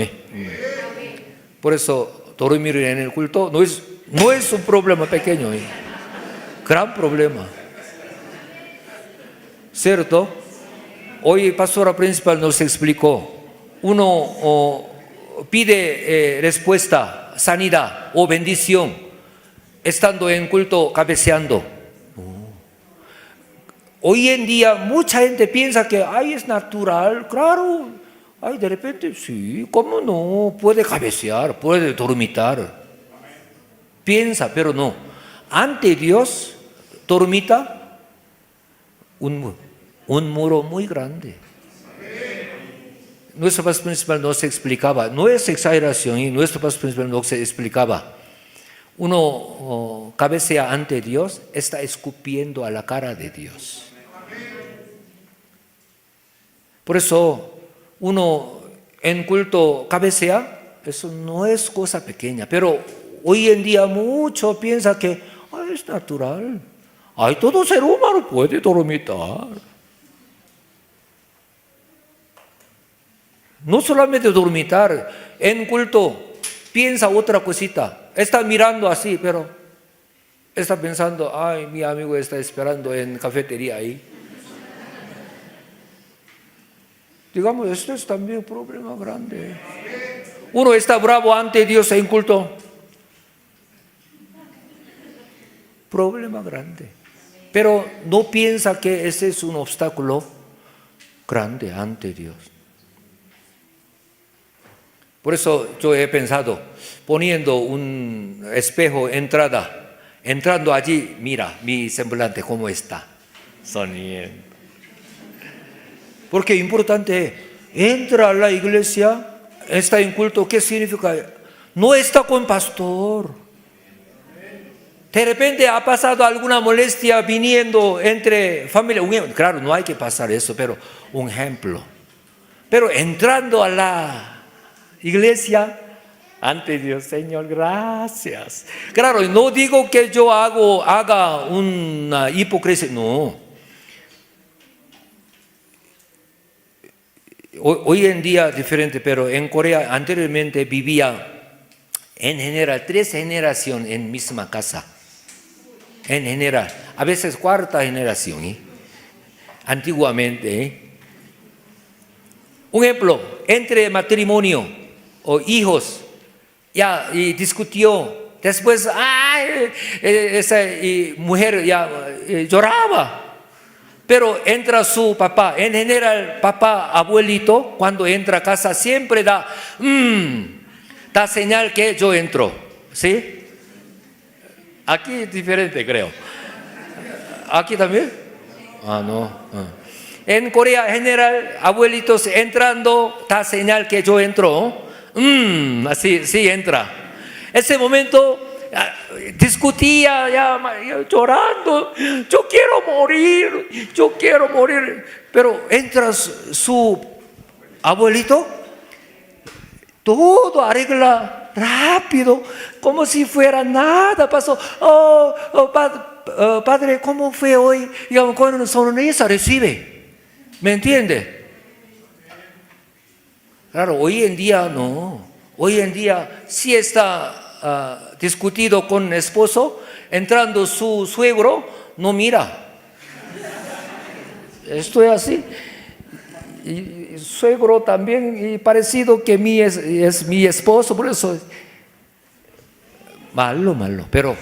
Por eso dormir en el culto no es un problema pequeño, gran problema. ¿Cierto? Hoy pastora principal nos explicó, uno pide respuesta, sanidad o bendición, estando en culto cabeceando. Hoy en día mucha gente piensa que es natural, claro, de repente sí, ¿cómo no? Puede cabecear, puede dormitar. Piensa, pero no. Ante Dios, dormita un muro muy grande. Nuestro pastor principal nos explicaba, no es exageración, y nuestro pastor principal nos explicaba. Uno cabecea ante Dios, está escupiendo a la cara de Dios. Por eso, uno en culto cabecea, eso no es cosa pequeña, pero hoy en día mucho piensa que es natural. Todo ser humano puede dormitar. No solamente dormitar, en culto piensa otra cosita. Está mirando así, pero está pensando, mi amigo está esperando en cafetería ahí. Digamos, esto es también un problema grande. Uno está bravo ante Dios en culto. Problema grande. Pero no piensa que ese es un obstáculo grande ante Dios. Por eso yo he pensado, poniendo un espejo entrando allí, mira mi semblante cómo está, sonriendo. Porque es importante, entra a la iglesia, está en culto, ¿qué significa? No está con pastor. De repente ha pasado alguna molestia viniendo entre familia. Claro, no hay que pasar eso, pero un ejemplo. Pero entrando a la iglesia, ante Dios, Señor, gracias. Claro, no digo que yo haga una hipocresía, no. Hoy en día diferente, pero en Corea anteriormente vivía en general 3 generaciones en misma casa. En general, a veces 4ª generación, antiguamente. Un ejemplo, entre matrimonio o hijos, y discutió. Después, esa mujer ya lloraba. Pero entra su papá, en general, papá, abuelito, cuando entra a casa siempre da señal que yo entro, ¿sí? Aquí es diferente, creo. ¿Aquí también? No. En Corea, en general, abuelitos entrando, da señal que yo entro. Así, sí entra. Ese momento discutía, ya llorando, yo quiero morir. Pero entra su abuelito, todo arregla rápido, como si fuera nada pasó. Padre, ¿cómo fue hoy? Digamos, con sonrisa recibe. ¿Me entiende? Claro, hoy en día no. Hoy en día sí está discutido con el esposo, entrando su suegro, no mira. Estoy así. Y suegro también, y parecido que es mi esposo, por eso malo. Pero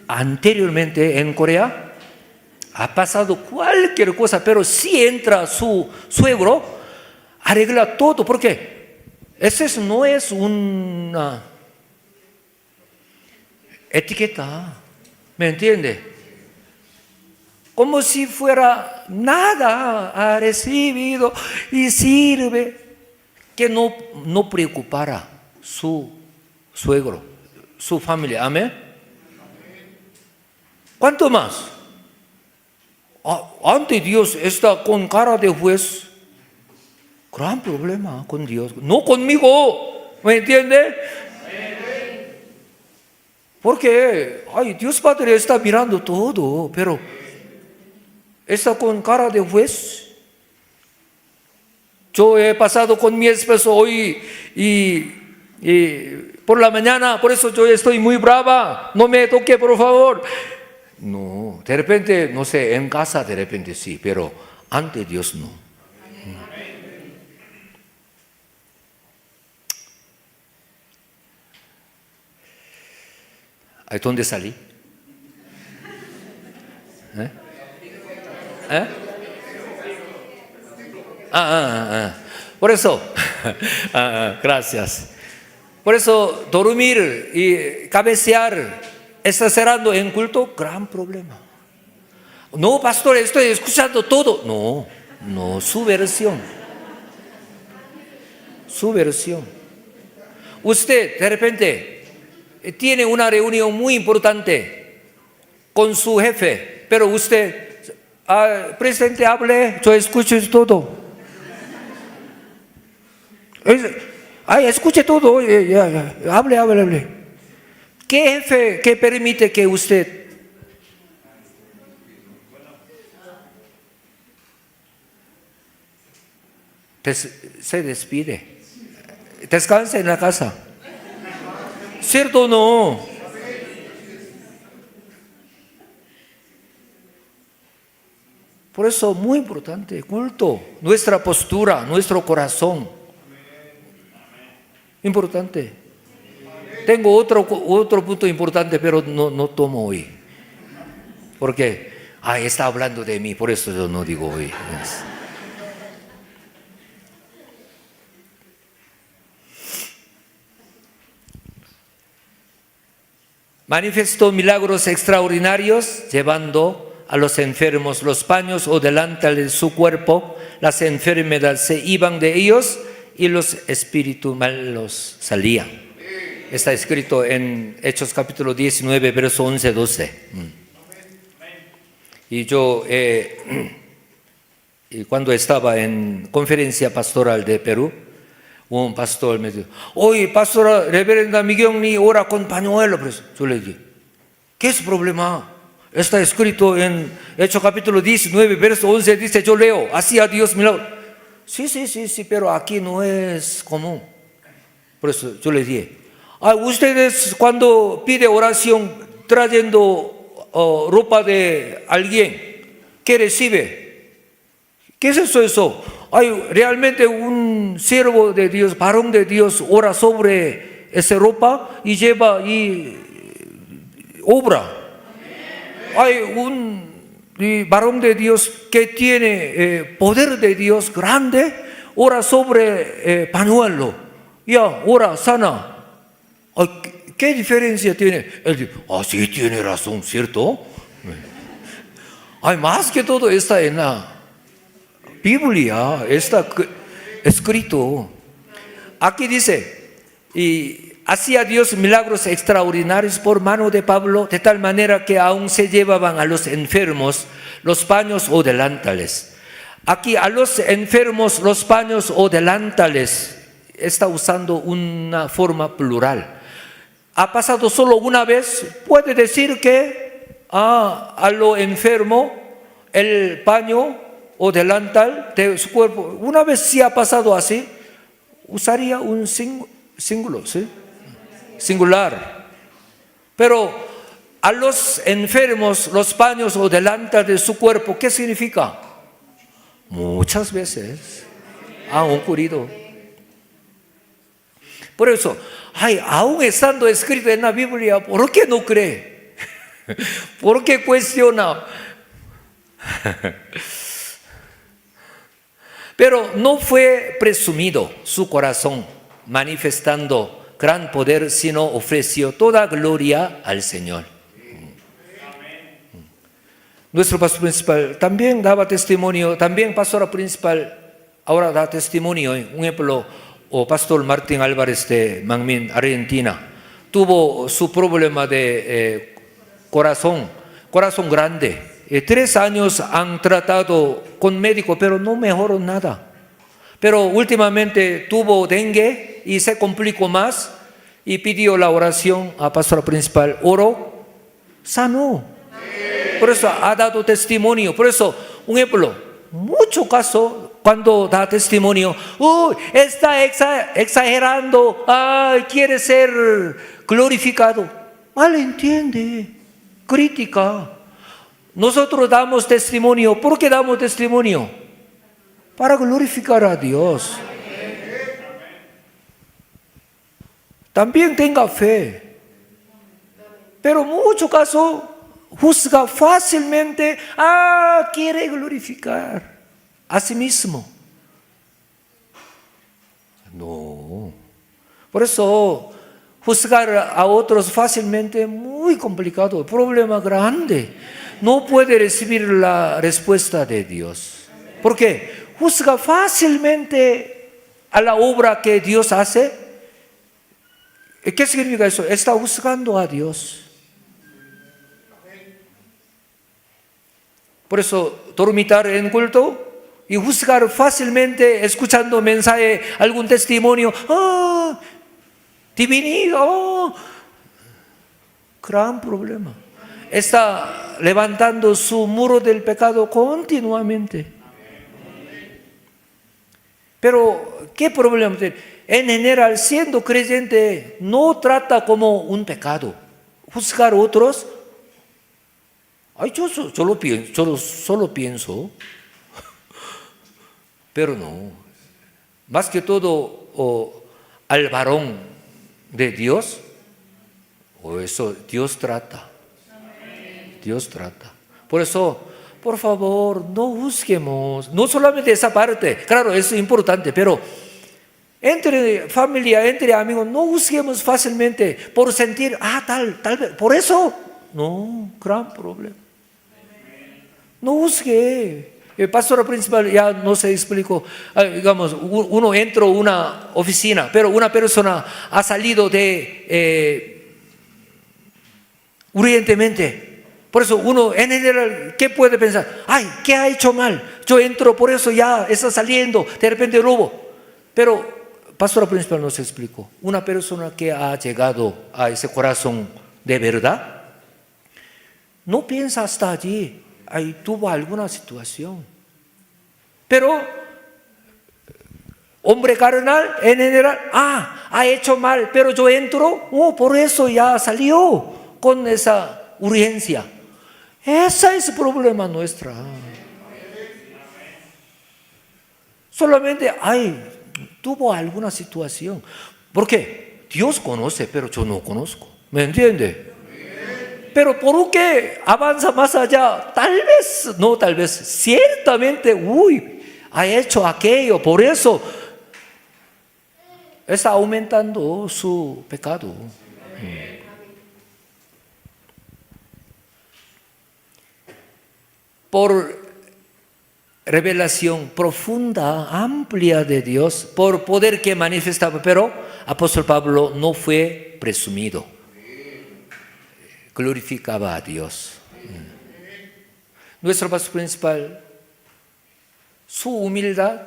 anteriormente en Corea ha pasado cualquier cosa, pero si entra su suegro, arregla todo. ¿Por qué? Ese no es una etiqueta, ¿me entiende? Como si fuera nada ha recibido y sirve, que no preocupara su suegro, su familia. Amén. ¿Cuánto más? Ante Dios está con cara de juez. Gran problema con Dios, no conmigo, ¿me entiende? Porque Dios Padre está mirando todo, pero está con cara de juez. Yo he pasado con mi esposo hoy y por la mañana, por eso yo estoy muy brava, no me toque por favor. No, de repente, no sé, en casa de repente sí, pero ante Dios no. ¿Dónde salí? Por eso, gracias. Por eso, dormir y cabecear, está cerrando en culto, gran problema. No, pastor, estoy escuchando todo. No, su versión. Usted, de repente, tiene una reunión muy importante con su jefe, pero usted, presidente, hable, yo escucho todo. Escuche todo, hable. ¿Qué jefe que permite que usted se despide? Descanse en la casa. ¿Cierto o no? Por eso, muy importante, culto, nuestra postura, nuestro corazón. Importante. Tengo otro punto importante, pero no tomo hoy. Porque, está hablando de mí, por eso yo no digo hoy. Manifestó milagros extraordinarios, llevando a los enfermos los paños o delantales de su cuerpo. Las enfermedades se iban de ellos y los espíritus malos salían. Está escrito en Hechos capítulo 19, verso 11-12. Y yo, cuando estaba en conferencia pastoral de Perú, un pastor me dijo, oye, pastora, reverenda Migyongni ora con pañuelo. Yo le dije, ¿qué es el problema? Está escrito en Hechos capítulo 19, verso 11, dice, yo leo, hacía Dios milagro. Sí, pero aquí no es común. Por eso yo le dije, ustedes cuando pide oración trayendo ropa de alguien, ¿qué recibe? ¿Qué es eso? Realmente un siervo de Dios, varón de Dios, ora sobre esa ropa y lleva y obra. Hay un varón de Dios que tiene poder de Dios grande, ora sobre pañuelo, ora sana. ¿Qué diferencia tiene? Él dice, sí tiene razón, ¿cierto? Más que todo está en la Biblia, está escrito. Aquí dice, y hacía Dios milagros extraordinarios por mano de Pablo, de tal manera que aún se llevaban a los enfermos los paños o delantales. Aquí a los enfermos los paños o delantales está usando una forma plural. Ha pasado solo una vez, puede decir que a lo enfermo el paño o delantal de su cuerpo, una vez si ha pasado así, usaría un singular. Pero a los enfermos los paños o delantal de su cuerpo. ¿Qué significa? Muchas veces ha ocurrido. Por eso, aún estando escrito en la Biblia, ¿por qué no cree? ¿Por qué cuestiona? Pero no fue presumido su corazón, manifestando gran poder, sino ofreció toda gloria al Señor. Nuestro pastor principal también daba testimonio, también pastora principal ahora da testimonio. Un ejemplo, pastor Martín Álvarez de Mangmin, Argentina, tuvo su problema de corazón grande. 3 años han tratado con médico, pero no mejoró nada. Pero últimamente tuvo dengue y se complicó más y pidió la oración a pastor principal. Oró, sanó. Por eso ha dado testimonio. Por eso, un ejemplo, mucho caso cuando da testimonio, está exagerando, quiere ser glorificado. Mal entiende, crítica. Nosotros damos testimonio. ¿Por qué damos testimonio? Para glorificar a Dios. También tenga fe. Pero en muchos casos juzga fácilmente, quiere glorificar a sí mismo. No. Por eso juzgar a otros fácilmente es muy complicado, problema grande. No puede recibir la respuesta de Dios. ¿Por qué? Juzga fácilmente a la obra que Dios hace. ¿Qué significa eso? Está juzgando a Dios. Por eso, dormitar en culto y juzgar fácilmente, escuchando mensaje, algún testimonio, divinidad, gran problema. Está levantando su muro del pecado continuamente. Pero, ¿qué problema tiene? En general, siendo creyente, no trata como un pecado. Juzgar a otros, yo solo pienso. Pero no. Más que todo, al varón de Dios, eso Dios trata. Dios trata. Por eso, por favor, no juzguemos. No solamente esa parte, claro, eso es importante, pero entre familia, entre amigos, no juzguemos fácilmente por sentir, tal vez, por eso, no, gran problema. No juzgue. El pastor principal ya no se explicó. Digamos, uno entra a una oficina, pero una persona ha salido urgentemente. Por eso uno en general, ¿qué puede pensar? ¿Qué ha hecho mal? Yo entro, por eso ya está saliendo, de repente robo. Pero pastor principal nos explicó. Una persona que ha llegado a ese corazón de verdad, no piensa hasta allí. Tuvo alguna situación. Pero hombre carnal en general, ha hecho mal, pero yo entro, por eso ya salió con esa urgencia. Ese es el problema nuestro. Solamente, tuvo alguna situación. Porque Dios conoce, pero yo no conozco. ¿Me entiende? Pero ¿por qué avanza más allá? Tal vez, ciertamente, ha hecho aquello, por eso está aumentando su pecado. Por revelación profunda, amplia de Dios, por poder que manifestaba, pero apóstol Pablo no fue presumido. Glorificaba a Dios. Nuestro pastor principal, su humildad,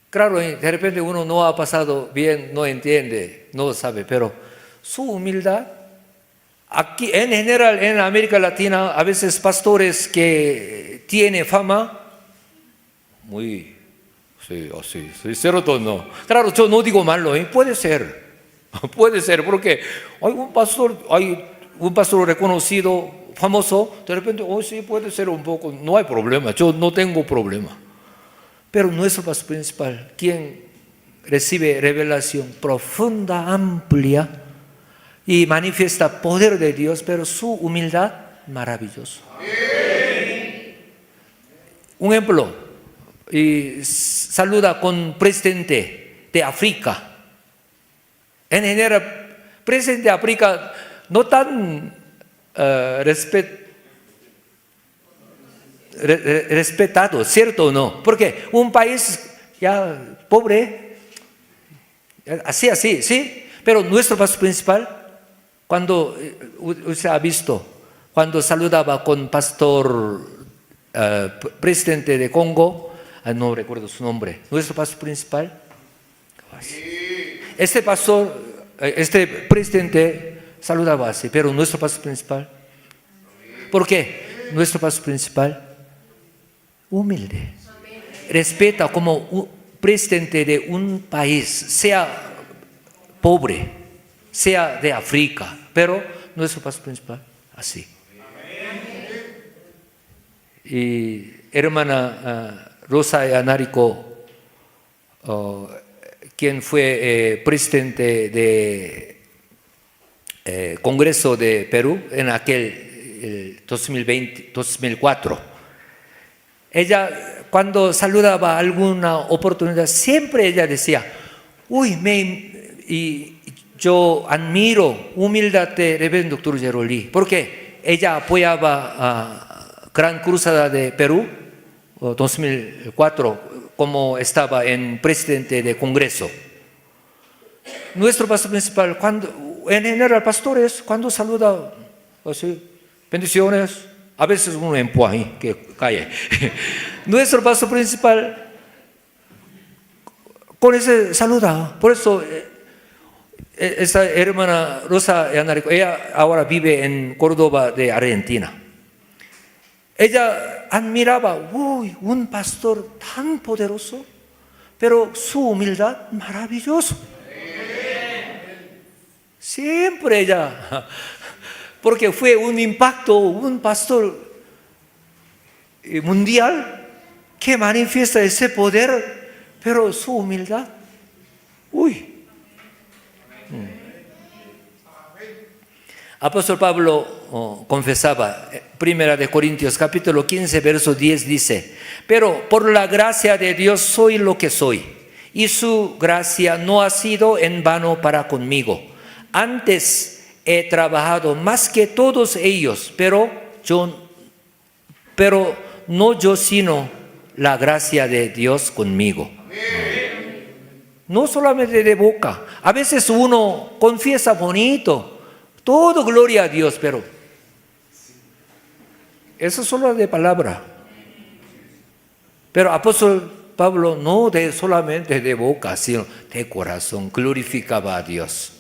claro, de repente uno no ha pasado bien, no entiende, no sabe, pero su humildad, aquí en general en América Latina, a veces pastores que tienen fama, sí, cero tono. Claro, yo no digo malo, puede ser, porque hay un pastor, un pastor reconocido, famoso, de repente, sí, puede ser un poco, no hay problema, yo no tengo problema. Pero nuestro pastor principal, quien recibe revelación profunda, amplia, y manifiesta poder de Dios, pero su humildad, maravilloso. Un ejemplo, y saluda con presidente de África. En general, presidente de África no tan respetado, ¿cierto o no? Porque un país ya pobre, así, ¿sí? Pero nuestro pastor principal, cuando usted ha visto, cuando saludaba con pastor presidente de Congo, no recuerdo su nombre, nuestro pastor principal, este pastor, este presidente saludaba así, pero nuestro pastor principal, ¿por qué? Nuestro pastor principal, humilde, respeta como un presidente de un país, sea pobre, sea de África, pero nuestro pastor principal, así. Y hermana Rosa Anarico, quien fue presidente de Congreso de Perú en aquel 2004. Ella, cuando saludaba alguna oportunidad, siempre ella decía, yo admiro humildad de Reverendo Dr. Jerolí, porque ella apoyaba a Gran Cruzada de Perú 2004 como estaba en presidente de Congreso. Nuestro pastor principal, en general pastores, cuando saluda así, bendiciones, a veces uno empuja ahí, que cae. Nuestro pastor principal con ese saluda. Por eso esta hermana Rosa Anarico, ella ahora vive en Córdoba de Argentina. Ella admiraba, un pastor tan poderoso, pero su humildad maravilloso. Siempre ella, porque fue un impacto, un pastor mundial que manifiesta ese poder, pero su humildad, Apóstol Pablo confesaba, 1 Corintios capítulo 15, verso 10 dice, pero por la gracia de Dios soy lo que soy, y su gracia no ha sido en vano para conmigo. Antes he trabajado más que todos ellos, pero no yo, sino la gracia de Dios conmigo. No solamente de boca. A veces uno confiesa bonito, todo gloria a Dios, pero eso solo de palabra. Pero apóstol Pablo no solamente de boca, sino de corazón, glorificaba a Dios.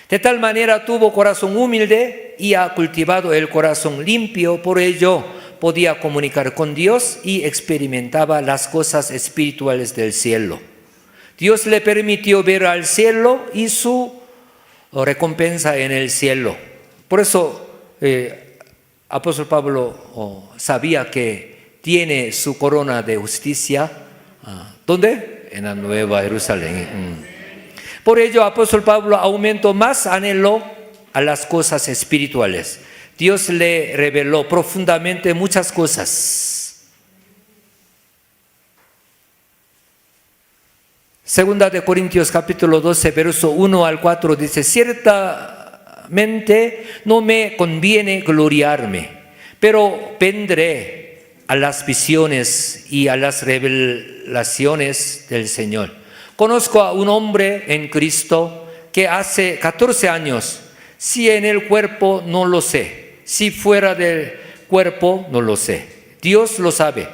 De tal manera tuvo corazón humilde y ha cultivado el corazón limpio, por ello podía comunicar con Dios y experimentaba las cosas espirituales del cielo. Dios le permitió ver al cielo y su recompensa en el cielo. Por eso apóstol Pablo sabía que tiene su corona de justicia. ¿Dónde? En la Nueva Jerusalén. Por ello, apóstol Pablo aumentó más anhelo a las cosas espirituales. Dios le reveló profundamente muchas cosas. Segunda de Corintios capítulo 12, verso 1 al 4 dice, ciertamente no me conviene gloriarme, pero vendré a las visiones y a las revelaciones del Señor. Conozco a un hombre en Cristo que hace 14 años, si en el cuerpo no lo sé, si fuera del cuerpo no lo sé, Dios lo sabe.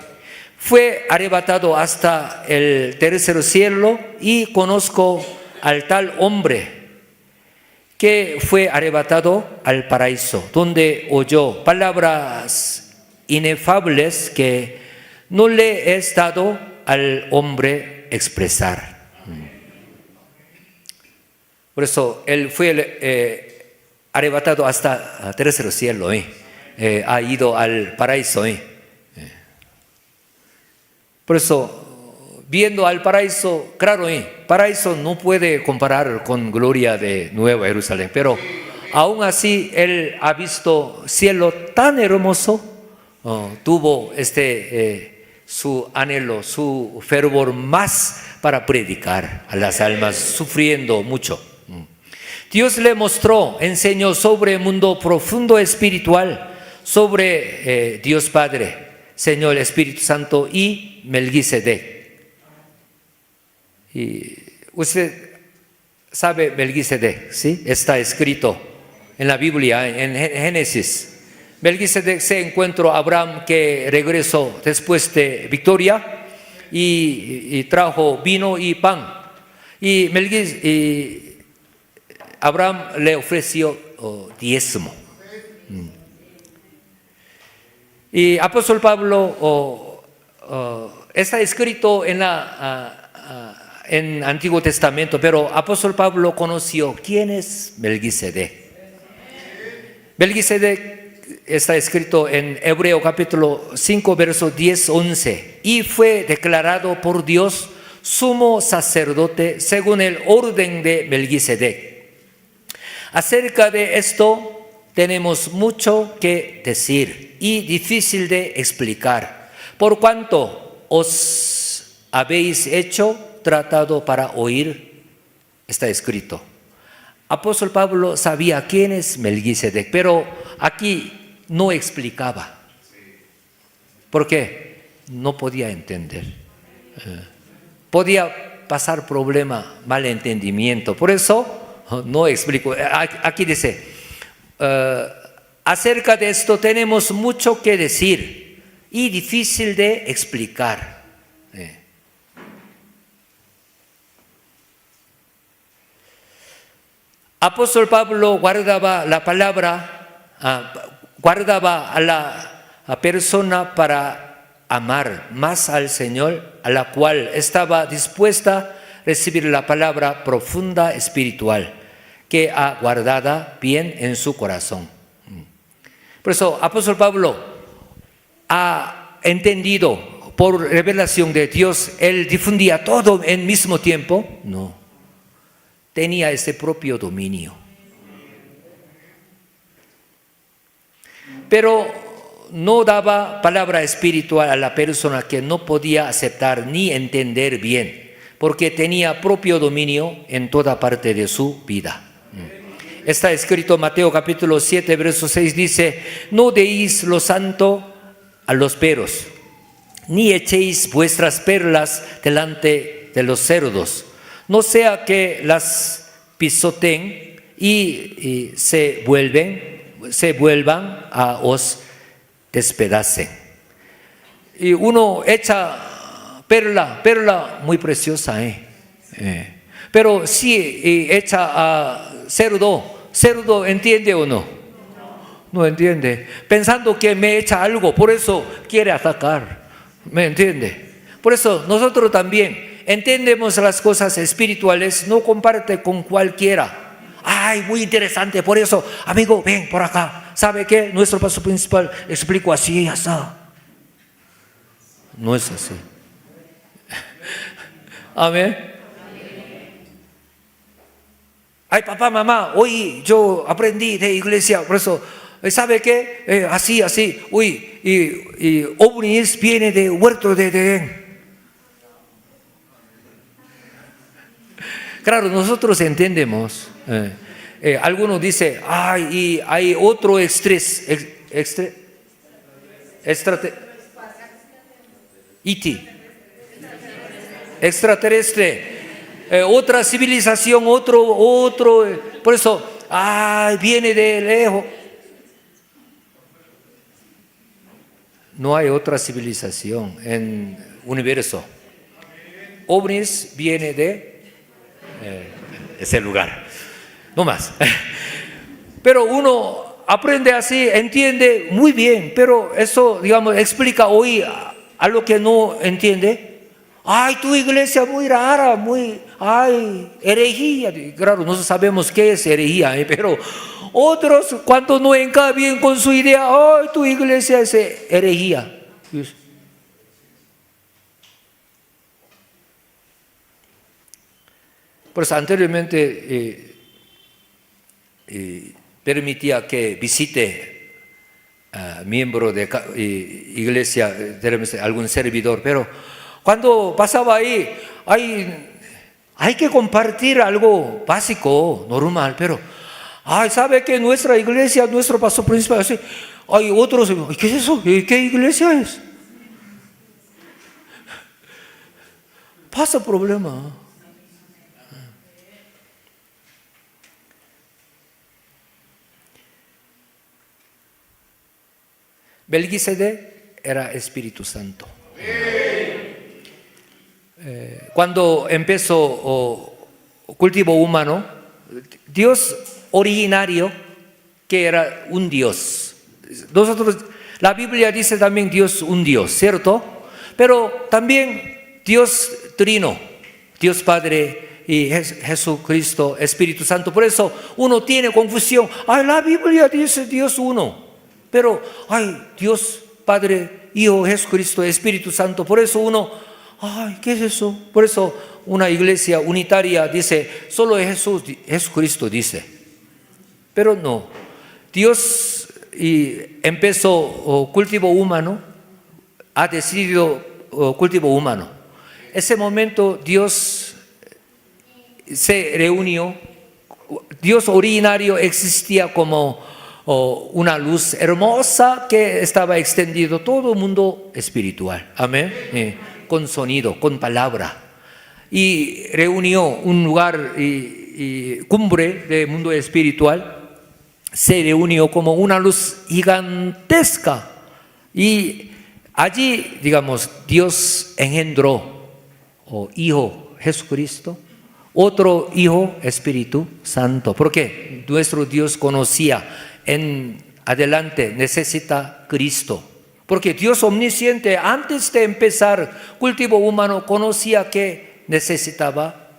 Fue arrebatado hasta el tercer cielo y conozco al tal hombre que fue arrebatado al paraíso, donde oyó palabras inefables que no le es dado al hombre expresar. Por eso él fue arrebatado hasta tercer cielo, ha ido al paraíso. Por eso, viendo al paraíso, claro, paraíso no puede comparar con gloria de Nueva Jerusalén, pero aún así él ha visto cielo tan hermoso, tuvo su anhelo, su fervor más para predicar a las almas, sufriendo mucho. Dios le mostró, enseñó sobre el mundo profundo espiritual, sobre Dios Padre, Señor Espíritu Santo y Melquisedec. Y usted sabe Melquisedec, ¿sí? Está escrito en la Biblia, en Génesis. Melquisedec se encontró a Abraham que regresó después de victoria y trajo vino y pan. Y Abraham le ofreció diezmo. Y apóstol Pablo está escrito en Antiguo Testamento, pero apóstol Pablo conoció quién es Melquisedec. Melquisedec está escrito en Hebreo capítulo 5, verso 10-11. Y fue declarado por Dios sumo sacerdote según el orden de Melquisedec. Acerca de esto tenemos mucho que decir y difícil de explicar, por cuanto os habéis hecho tratado para oír, está escrito. Apóstol Pablo sabía quién es Melquisedec, pero aquí no explicaba. ¿Por qué? No podía entender. Podía pasar problema, malentendimiento. Por eso no explico. Aquí dice, acerca de esto tenemos mucho que decir y difícil de explicar. Apóstol Pablo guardaba la palabra, guardaba a la persona para amar más al Señor, a la cual estaba dispuesta a recibir la palabra profunda espiritual que ha guardada bien en su corazón. Por eso apóstol Pablo ha entendido por revelación de Dios, él difundía todo en mismo tiempo. No, tenía ese propio dominio. Pero no daba palabra espiritual a la persona que no podía aceptar ni entender bien, porque tenía propio dominio en toda parte de su vida. Está escrito Mateo capítulo 7, verso 6, dice, no deis lo santo a los perros, ni echéis vuestras perlas delante de los cerdos, no sea que las pisoteen y se vuelvan a os despedacen. Y uno echa perla muy preciosa, pero si echa a cerdo, ¿entiende o no? No entiende, pensando que me echa algo, por eso quiere atacar, ¿me entiende? Por eso nosotros también entendemos las cosas espirituales, no comparte con cualquiera. Ay, muy interesante, por eso, amigo, ven por acá. ¿Sabe qué? Nuestro pastor principal explicó así, así. No es así. Amén. Ay, papá, mamá, hoy yo aprendí de iglesia, por eso, ¿sabe qué? Así. Uy, y ovnis viene de huerto de Edén. Claro, nosotros entendemos. Algunos dicen, ay, y hay otro extraterrestre, otra civilización, otro, por eso, ay, viene de lejos. No hay otra civilización en el universo. OVNIs viene de ese lugar, no más. Pero uno aprende así, entiende muy bien, pero eso, digamos, explica hoy a lo que no entiende. Ay, tu iglesia muy rara, herejía. Claro, no sabemos qué es herejía, pero Otros, cuando no encaja bien con su idea, ¡ay, tu iglesia es herejía! Por eso anteriormente permitía que visite miembro de iglesia, tenemos algún servidor, pero cuando pasaba ahí, hay que compartir algo básico, normal, pero ¿sabe que nuestra iglesia, nuestro pastor principal, así, hay otros, ¿qué es eso? ¿Qué iglesia es? Pasa problema. Melquisedec era Espíritu Santo. Cuando empezó cultivo humano, Dios originario, que era un Dios. Nosotros, la Biblia dice también Dios un Dios, ¿cierto? Pero también Dios trino, Dios Padre y Jesucristo, Espíritu Santo. Por eso uno tiene confusión. La Biblia dice Dios uno. Pero, Dios, Padre, Hijo, Jesucristo, Espíritu Santo. Por eso uno, ¿qué es eso? Por eso una iglesia unitaria dice, solo Jesucristo dice. Pero no. Dios empezó cultivo humano, ha decidido cultivo humano. Ese momento Dios se reunió. Dios originario existía como una luz hermosa que estaba extendido todo el mundo espiritual, amén, con sonido, con palabra, y reunió un lugar y cumbre del mundo espiritual, se reunió como una luz gigantesca, y allí, digamos, Dios engendró Hijo Jesucristo, otro Hijo Espíritu Santo, porque nuestro Dios conocía en adelante necesita Cristo, porque Dios omnisciente antes de empezar cultivo humano conocía que necesitaba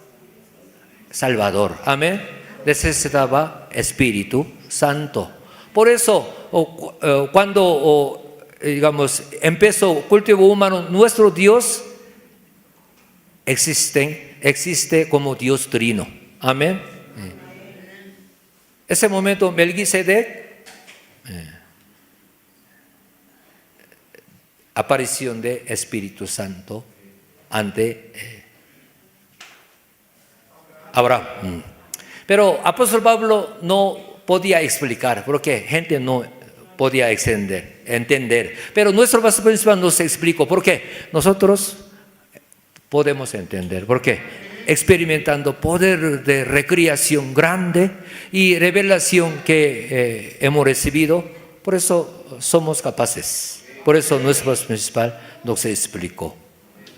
Salvador, amén, necesitaba Espíritu Santo. Por eso cuando digamos empezó cultivo humano, nuestro Dios existe como Dios trino, amén. Ese momento Melquisedec, aparición de Espíritu Santo ante Abraham. Pero apóstol Pablo no podía explicar, porque gente no podía entender. Pero nuestro pastor principal nos explicó, porque nosotros podemos entender, porque experimentando poder de recreación grande y revelación que hemos recibido, por eso somos capaces, por eso nuestro pastor principal nos explicó.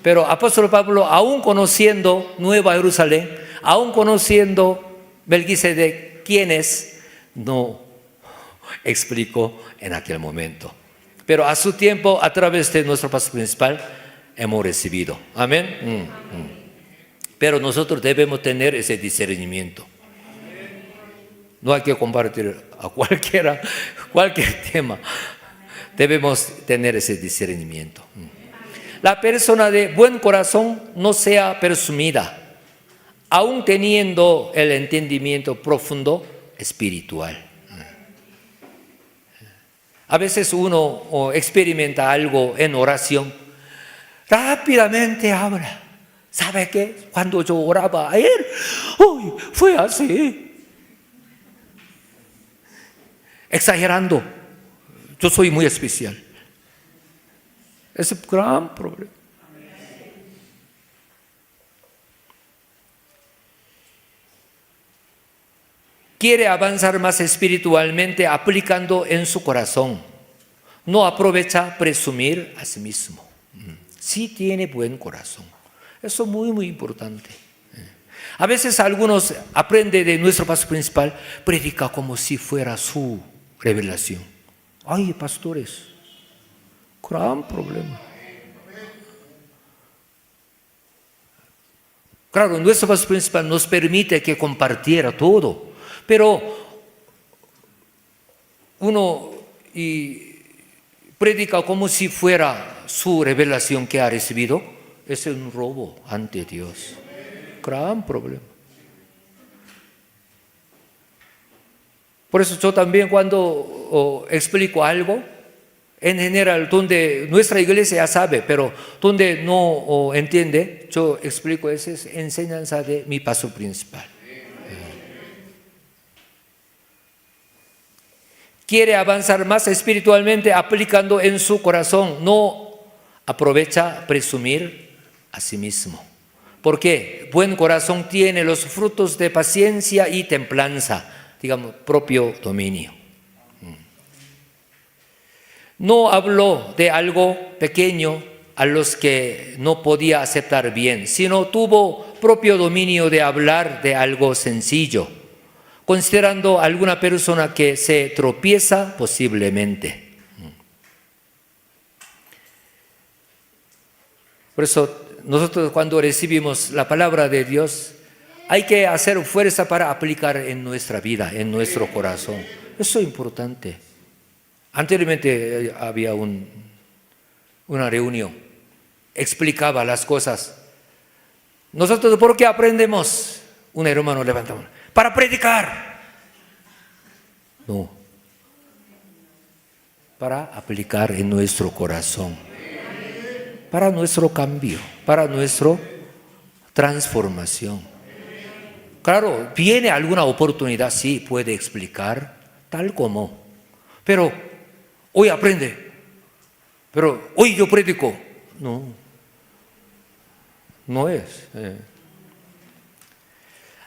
Pero apóstol Pablo, aún conociendo Nueva Jerusalén, aún conociendo Melquisedec, quién es, no explicó en aquel momento. Pero a su tiempo, a través de nuestro pastor principal, hemos recibido. Amén. Pero nosotros debemos tener ese discernimiento. No hay que compartir a cualquier tema. Debemos tener ese discernimiento. La persona de buen corazón no sea presumida, aún teniendo el entendimiento profundo espiritual. A veces uno experimenta algo en oración, rápidamente habla. ¿Sabe qué? Cuando yo oraba ayer, fue así. Exagerando. Yo soy muy especial. Es un gran problema. Quiere avanzar más espiritualmente aplicando en su corazón. No aprovecha presumir a sí mismo. Sí tiene buen corazón. Eso es muy, muy importante. A veces algunos aprenden de nuestro pastor principal, predica como si fuera su revelación. Pastores, gran problema. Claro, nuestro pastor principal nos permite que compartiera todo, pero uno predica como si fuera su revelación que ha recibido, es un robo ante Dios. Gran problema. Por eso yo también cuando explico algo, en general, donde nuestra iglesia ya sabe, pero donde no entiende, yo explico, esa es enseñanza de mi pastor principal. Quiere avanzar más espiritualmente aplicando en su corazón, no aprovecha presumir a sí mismo. Porque buen corazón tiene los frutos de paciencia y templanza, digamos, propio dominio. No habló de algo pequeño a los que no podía aceptar bien, sino tuvo propio dominio de hablar de algo sencillo, considerando a alguna persona que se tropieza posiblemente. Por eso nosotros cuando recibimos la palabra de Dios, hay que hacer fuerza para aplicar en nuestra vida, en nuestro corazón. Eso es importante. Anteriormente había una reunión, explicaba las cosas. Nosotros, ¿por qué aprendemos? Un hermano levanta la mano. Para predicar. No. Para aplicar en nuestro corazón. Para nuestro cambio, para nuestra transformación. Claro, viene alguna oportunidad, sí, puede explicar, tal como. Pero hoy aprende, pero hoy yo predico. No es.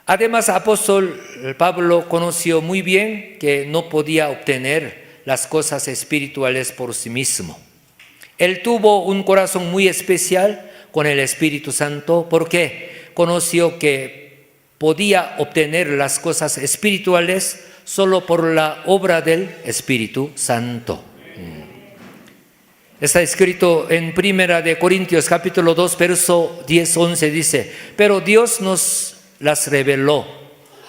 Además, apóstol Pablo conoció muy bien que no podía obtener las cosas espirituales por sí mismo. Él tuvo un corazón muy especial con el Espíritu Santo porque conoció que podía obtener las cosas espirituales solo por la obra del Espíritu Santo. Está escrito en 1 Corintios capítulo 2, verso 10-11, dice: pero Dios nos las reveló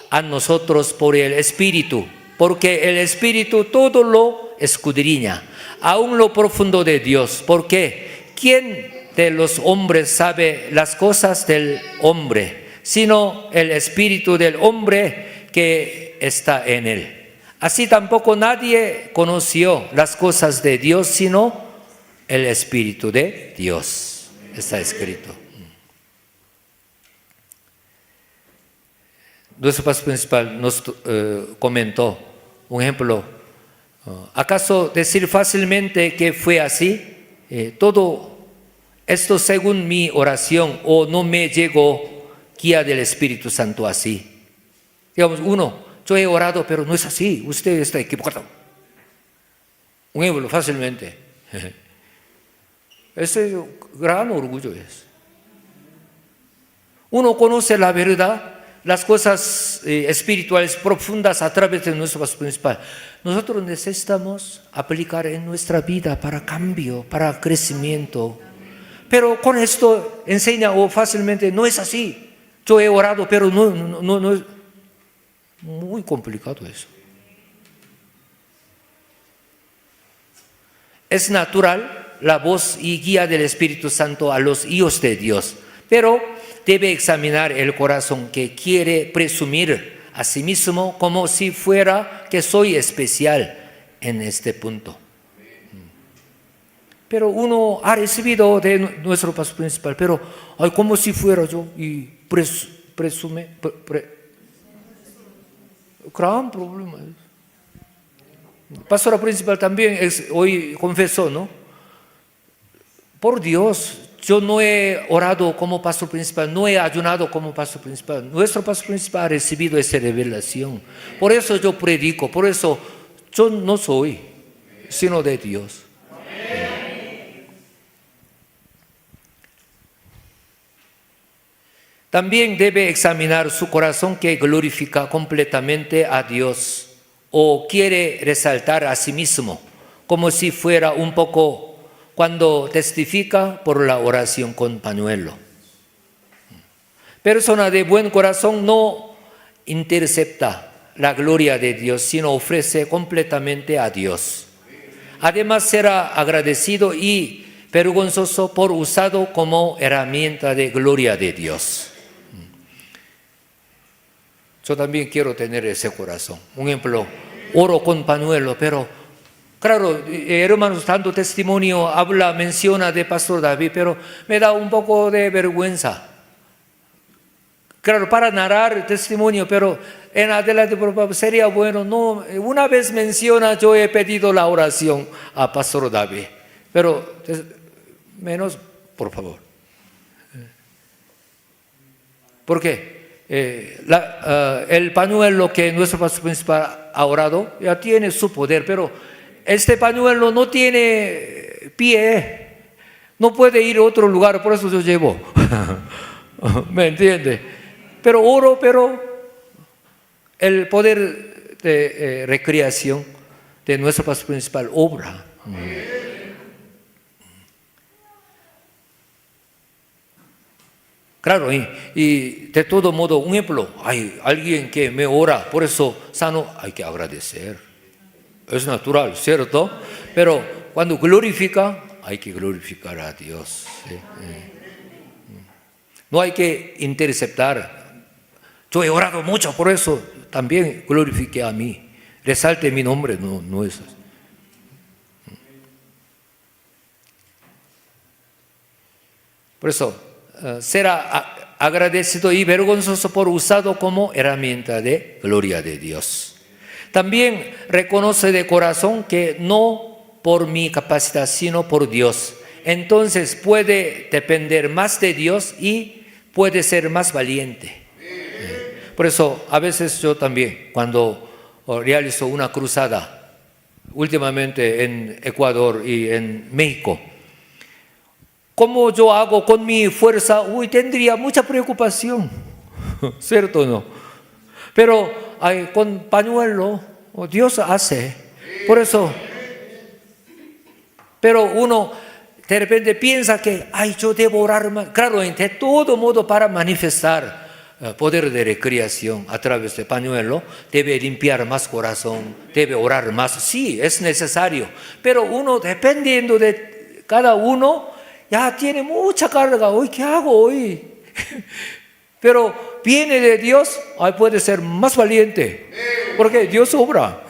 a nosotros por el Espíritu, porque el Espíritu todo lo escudriña, aún lo profundo de Dios, porque ¿quién de los hombres sabe las cosas del hombre, sino el Espíritu del hombre que está en él? Así tampoco nadie conoció las cosas de Dios, sino el Espíritu de Dios. Está escrito. Nuestro pastor principal nos comentó un ejemplo. ¿Acaso decir fácilmente que fue así? Todo esto según mi oración, o no me llegó guía del Espíritu Santo así. Digamos, yo he orado, pero no es así, usted está equivocado. Un ejemplo, fácilmente. Ese es un gran orgullo. Uno conoce la verdad, las cosas espirituales profundas a través de nuestro pastor principal. Nosotros necesitamos aplicar en nuestra vida para cambio, para crecimiento. Pero con esto enseña fácilmente, no es así. Yo he orado, pero no es muy complicado eso. Es natural la voz y guía del Espíritu Santo a los hijos de Dios, pero debe examinar el corazón que quiere presumir a sí mismo como si fuera que soy especial en este punto. Pero uno ha recibido de nuestro pastor principal, pero como si fuera yo y presume. Gran problema. Pastora principal también hoy confesó, ¿no? Por Dios, yo no he orado como pastor principal, no he ayunado como pastor principal. Nuestro pastor principal ha recibido esa revelación. Por eso yo predico, por eso yo no soy, sino de Dios. También debe examinar su corazón que glorifica completamente a Dios o quiere resaltar a sí mismo, como si fuera un poco cuando testifica por la oración con pañuelo. Persona de buen corazón no intercepta la gloria de Dios, sino ofrece completamente a Dios. Además será agradecido y vergonzoso por usado como herramienta de gloria de Dios. Yo también quiero tener ese corazón. Un ejemplo, oro con pañuelo, pero claro, hermanos, dando testimonio, menciona de Pastor David, pero me da un poco de vergüenza. Claro, para narrar testimonio, pero en adelante por favor, sería bueno. No, una vez menciona, yo he pedido la oración a Pastor David, pero menos, por favor. ¿Por qué? El pañuelo que nuestro pastor principal ha orado ya tiene su poder, pero este pañuelo no tiene pie, no puede ir a otro lugar, por eso yo llevo. ¿Me entiende? Pero oro, pero el poder de recreación de nuestro pastor principal obra. Claro, y de todo modo, un ejemplo, hay alguien que me ora, por eso sano, hay que agradecer. Es natural, ¿cierto? Pero cuando glorifica, hay que glorificar a Dios. ¿Sí? No hay que interceptar. Yo he orado mucho, por eso también glorifique a mí. Resalte mi nombre, no es así. Por eso, será agradecido y vergonzoso por usado como herramienta de gloria de Dios. También reconoce de corazón que no por mi capacidad, sino por Dios. Entonces puede depender más de Dios y puede ser más valiente. Por eso, a veces yo también, cuando realizo una cruzada, últimamente en Ecuador y en México, ¿cómo yo hago con mi fuerza? Tendría mucha preocupación, ¿cierto o no? Pero con pañuelo, Dios hace. Por eso, pero uno de repente piensa que, yo debo orar más. Claro, de todo modo para manifestar poder de recreación a través de pañuelo, debe limpiar más corazón, debe orar más. Sí, es necesario. Pero uno, dependiendo de cada uno, ya tiene mucha carga. Hoy, ¿qué hago hoy? Pero viene de Dios, puede ser más valiente, porque Dios obra.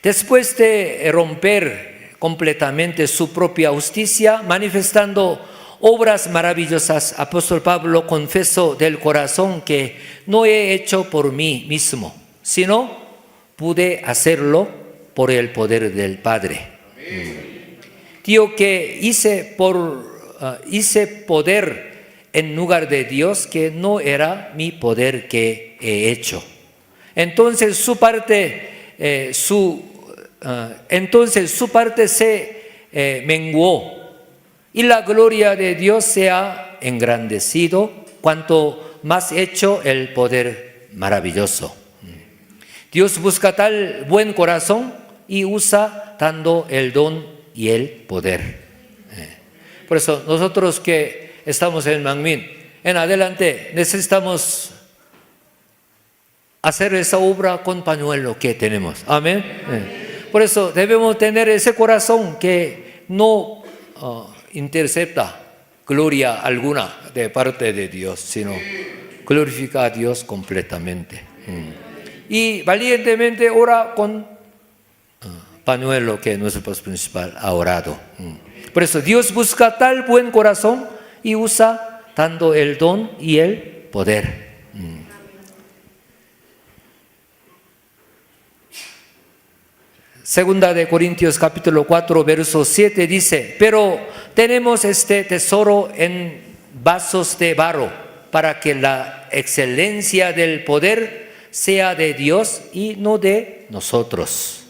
Después de romper completamente su propia justicia, manifestando obras maravillosas, apóstol Pablo confesó del corazón que no he hecho por mí mismo, sino pude hacerlo por el poder del Padre. Digo que hice poder en lugar de Dios, que no era mi poder que he hecho. Entonces su parte se menguó y la gloria de Dios se ha engrandecido cuanto más hecho el poder maravilloso. Dios busca tal buen corazón y usa dando el don y el poder. Por eso nosotros que estamos en Manmin, en adelante necesitamos hacer esa obra con pañuelo que tenemos. Amén. Por eso debemos tener ese corazón que no intercepta gloria alguna de parte de Dios, sino glorifica a Dios completamente. Y valientemente ora con pañuelo que nuestro pastor principal ha orado. Por eso Dios busca tal buen corazón y usa dando el don y el poder. Segunda de Corintios capítulo 4 verso 7 dice: pero tenemos este tesoro en vasos de barro, para que la excelencia del poder sea de Dios y no de nosotros.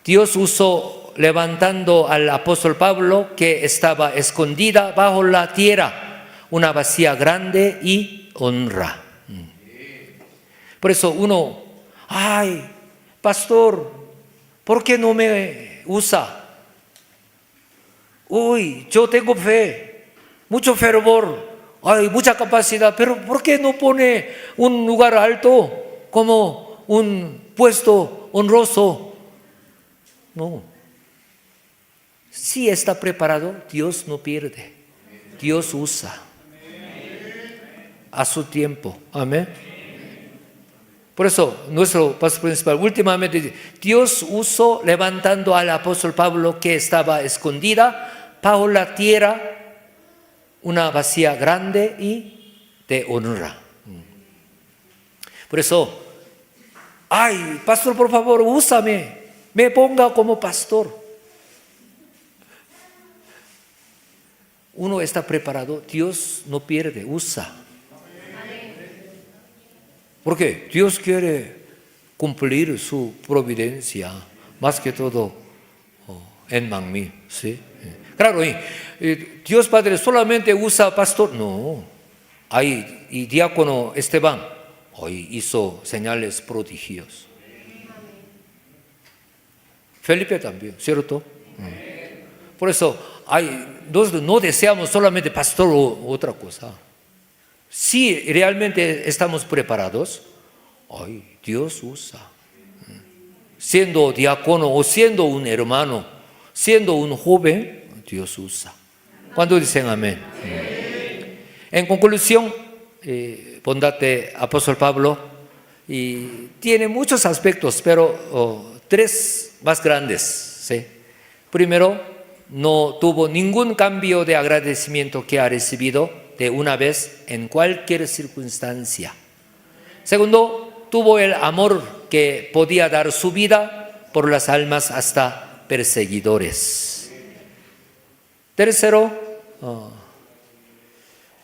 Dios usó levantando al apóstol Pablo, que estaba escondida bajo la tierra, una vacía grande y honra. Por eso uno, pastor, ¿por qué no me usa? Yo tengo fe, mucho fervor. hay mucha capacidad, pero ¿por qué no pone un lugar alto como un puesto honroso? No. Si está preparado, Dios no pierde. Dios usa a su tiempo. Amén. Por eso, nuestro pastor principal últimamente dice, Dios usó levantando al apóstol Pablo que estaba escondida bajo la tierra, una vacía grande y de honra. Por eso, ay, pastor, por favor, úsame, me ponga como pastor. Uno está preparado, Dios no pierde, usa. Porque Dios quiere cumplir su providencia, más que todo en Mangmi, ¿sí? Claro, Dios Padre solamente usa pastor, no. Y diácono Esteban hoy hizo señales prodigios. Felipe también, ¿cierto? Por eso, no deseamos solamente pastor o otra cosa. Si realmente estamos preparados, Dios usa. Siendo diácono o siendo un hermano, siendo un joven, Dios usa. ¿Cuándo dicen amén? En conclusión, bondad de apóstol Pablo, y tiene muchos aspectos, pero tres más grandes, ¿sí? Primero, no tuvo ningún cambio de agradecimiento que ha recibido de una vez en cualquier circunstancia. Segundo, tuvo el amor que podía dar su vida por las almas hasta perseguidores. Tercero,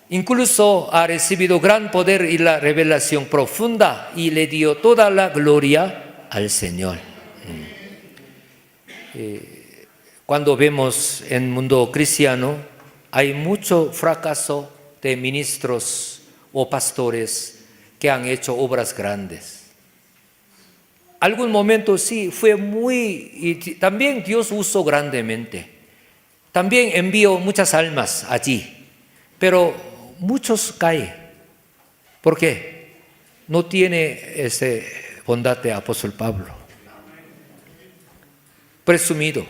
incluso ha recibido gran poder y la revelación profunda y le dio toda la gloria al Señor. Cuando vemos en el mundo cristiano, hay mucho fracaso de ministros o pastores que han hecho obras grandes. Algún momento sí, fue y también Dios usó grandemente. También envió muchas almas allí, pero muchos caen. ¿Por qué? No tiene esa bondad de apóstol Pablo. Presumido,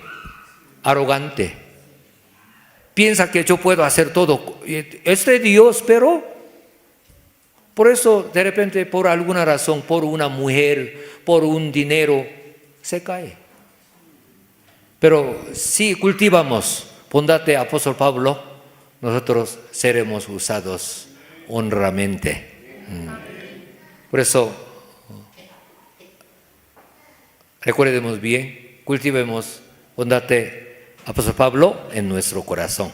arrogante. Piensa que yo puedo hacer todo. Es de Dios, pero por eso de repente por alguna razón, por una mujer, por un dinero, se cae. Pero si cultivamos bondad de apóstol Pablo, nosotros seremos usados honramente. Por eso, recuerdemos bien, cultivemos bondad de apóstol Pablo en nuestro corazón.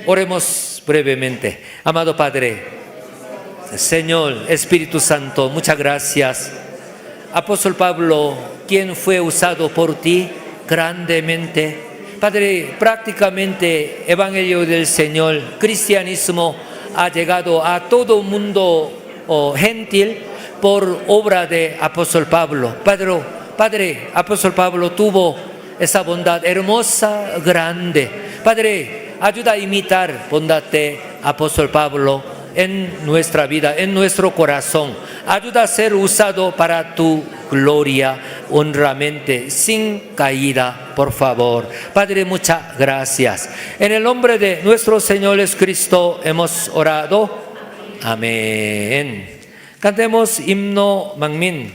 Oremos brevemente. Amado Padre, Señor, Espíritu Santo, muchas gracias. Apóstol Pablo, quien fue usado por ti grandemente. Padre, prácticamente Evangelio del Señor, cristianismo ha llegado a todo mundo gentil por obra de apóstol Pablo. Padre, apóstol Pablo tuvo esa bondad hermosa, grande. Padre, ayuda a imitar bondad de apóstol Pablo en nuestra vida, en nuestro corazón. Ayuda a ser usado para tu gloria, honramente, sin caída, por favor. Padre, muchas gracias. En el nombre de nuestro Señor Jesucristo hemos orado. Amén. Cantemos himno Mangmin.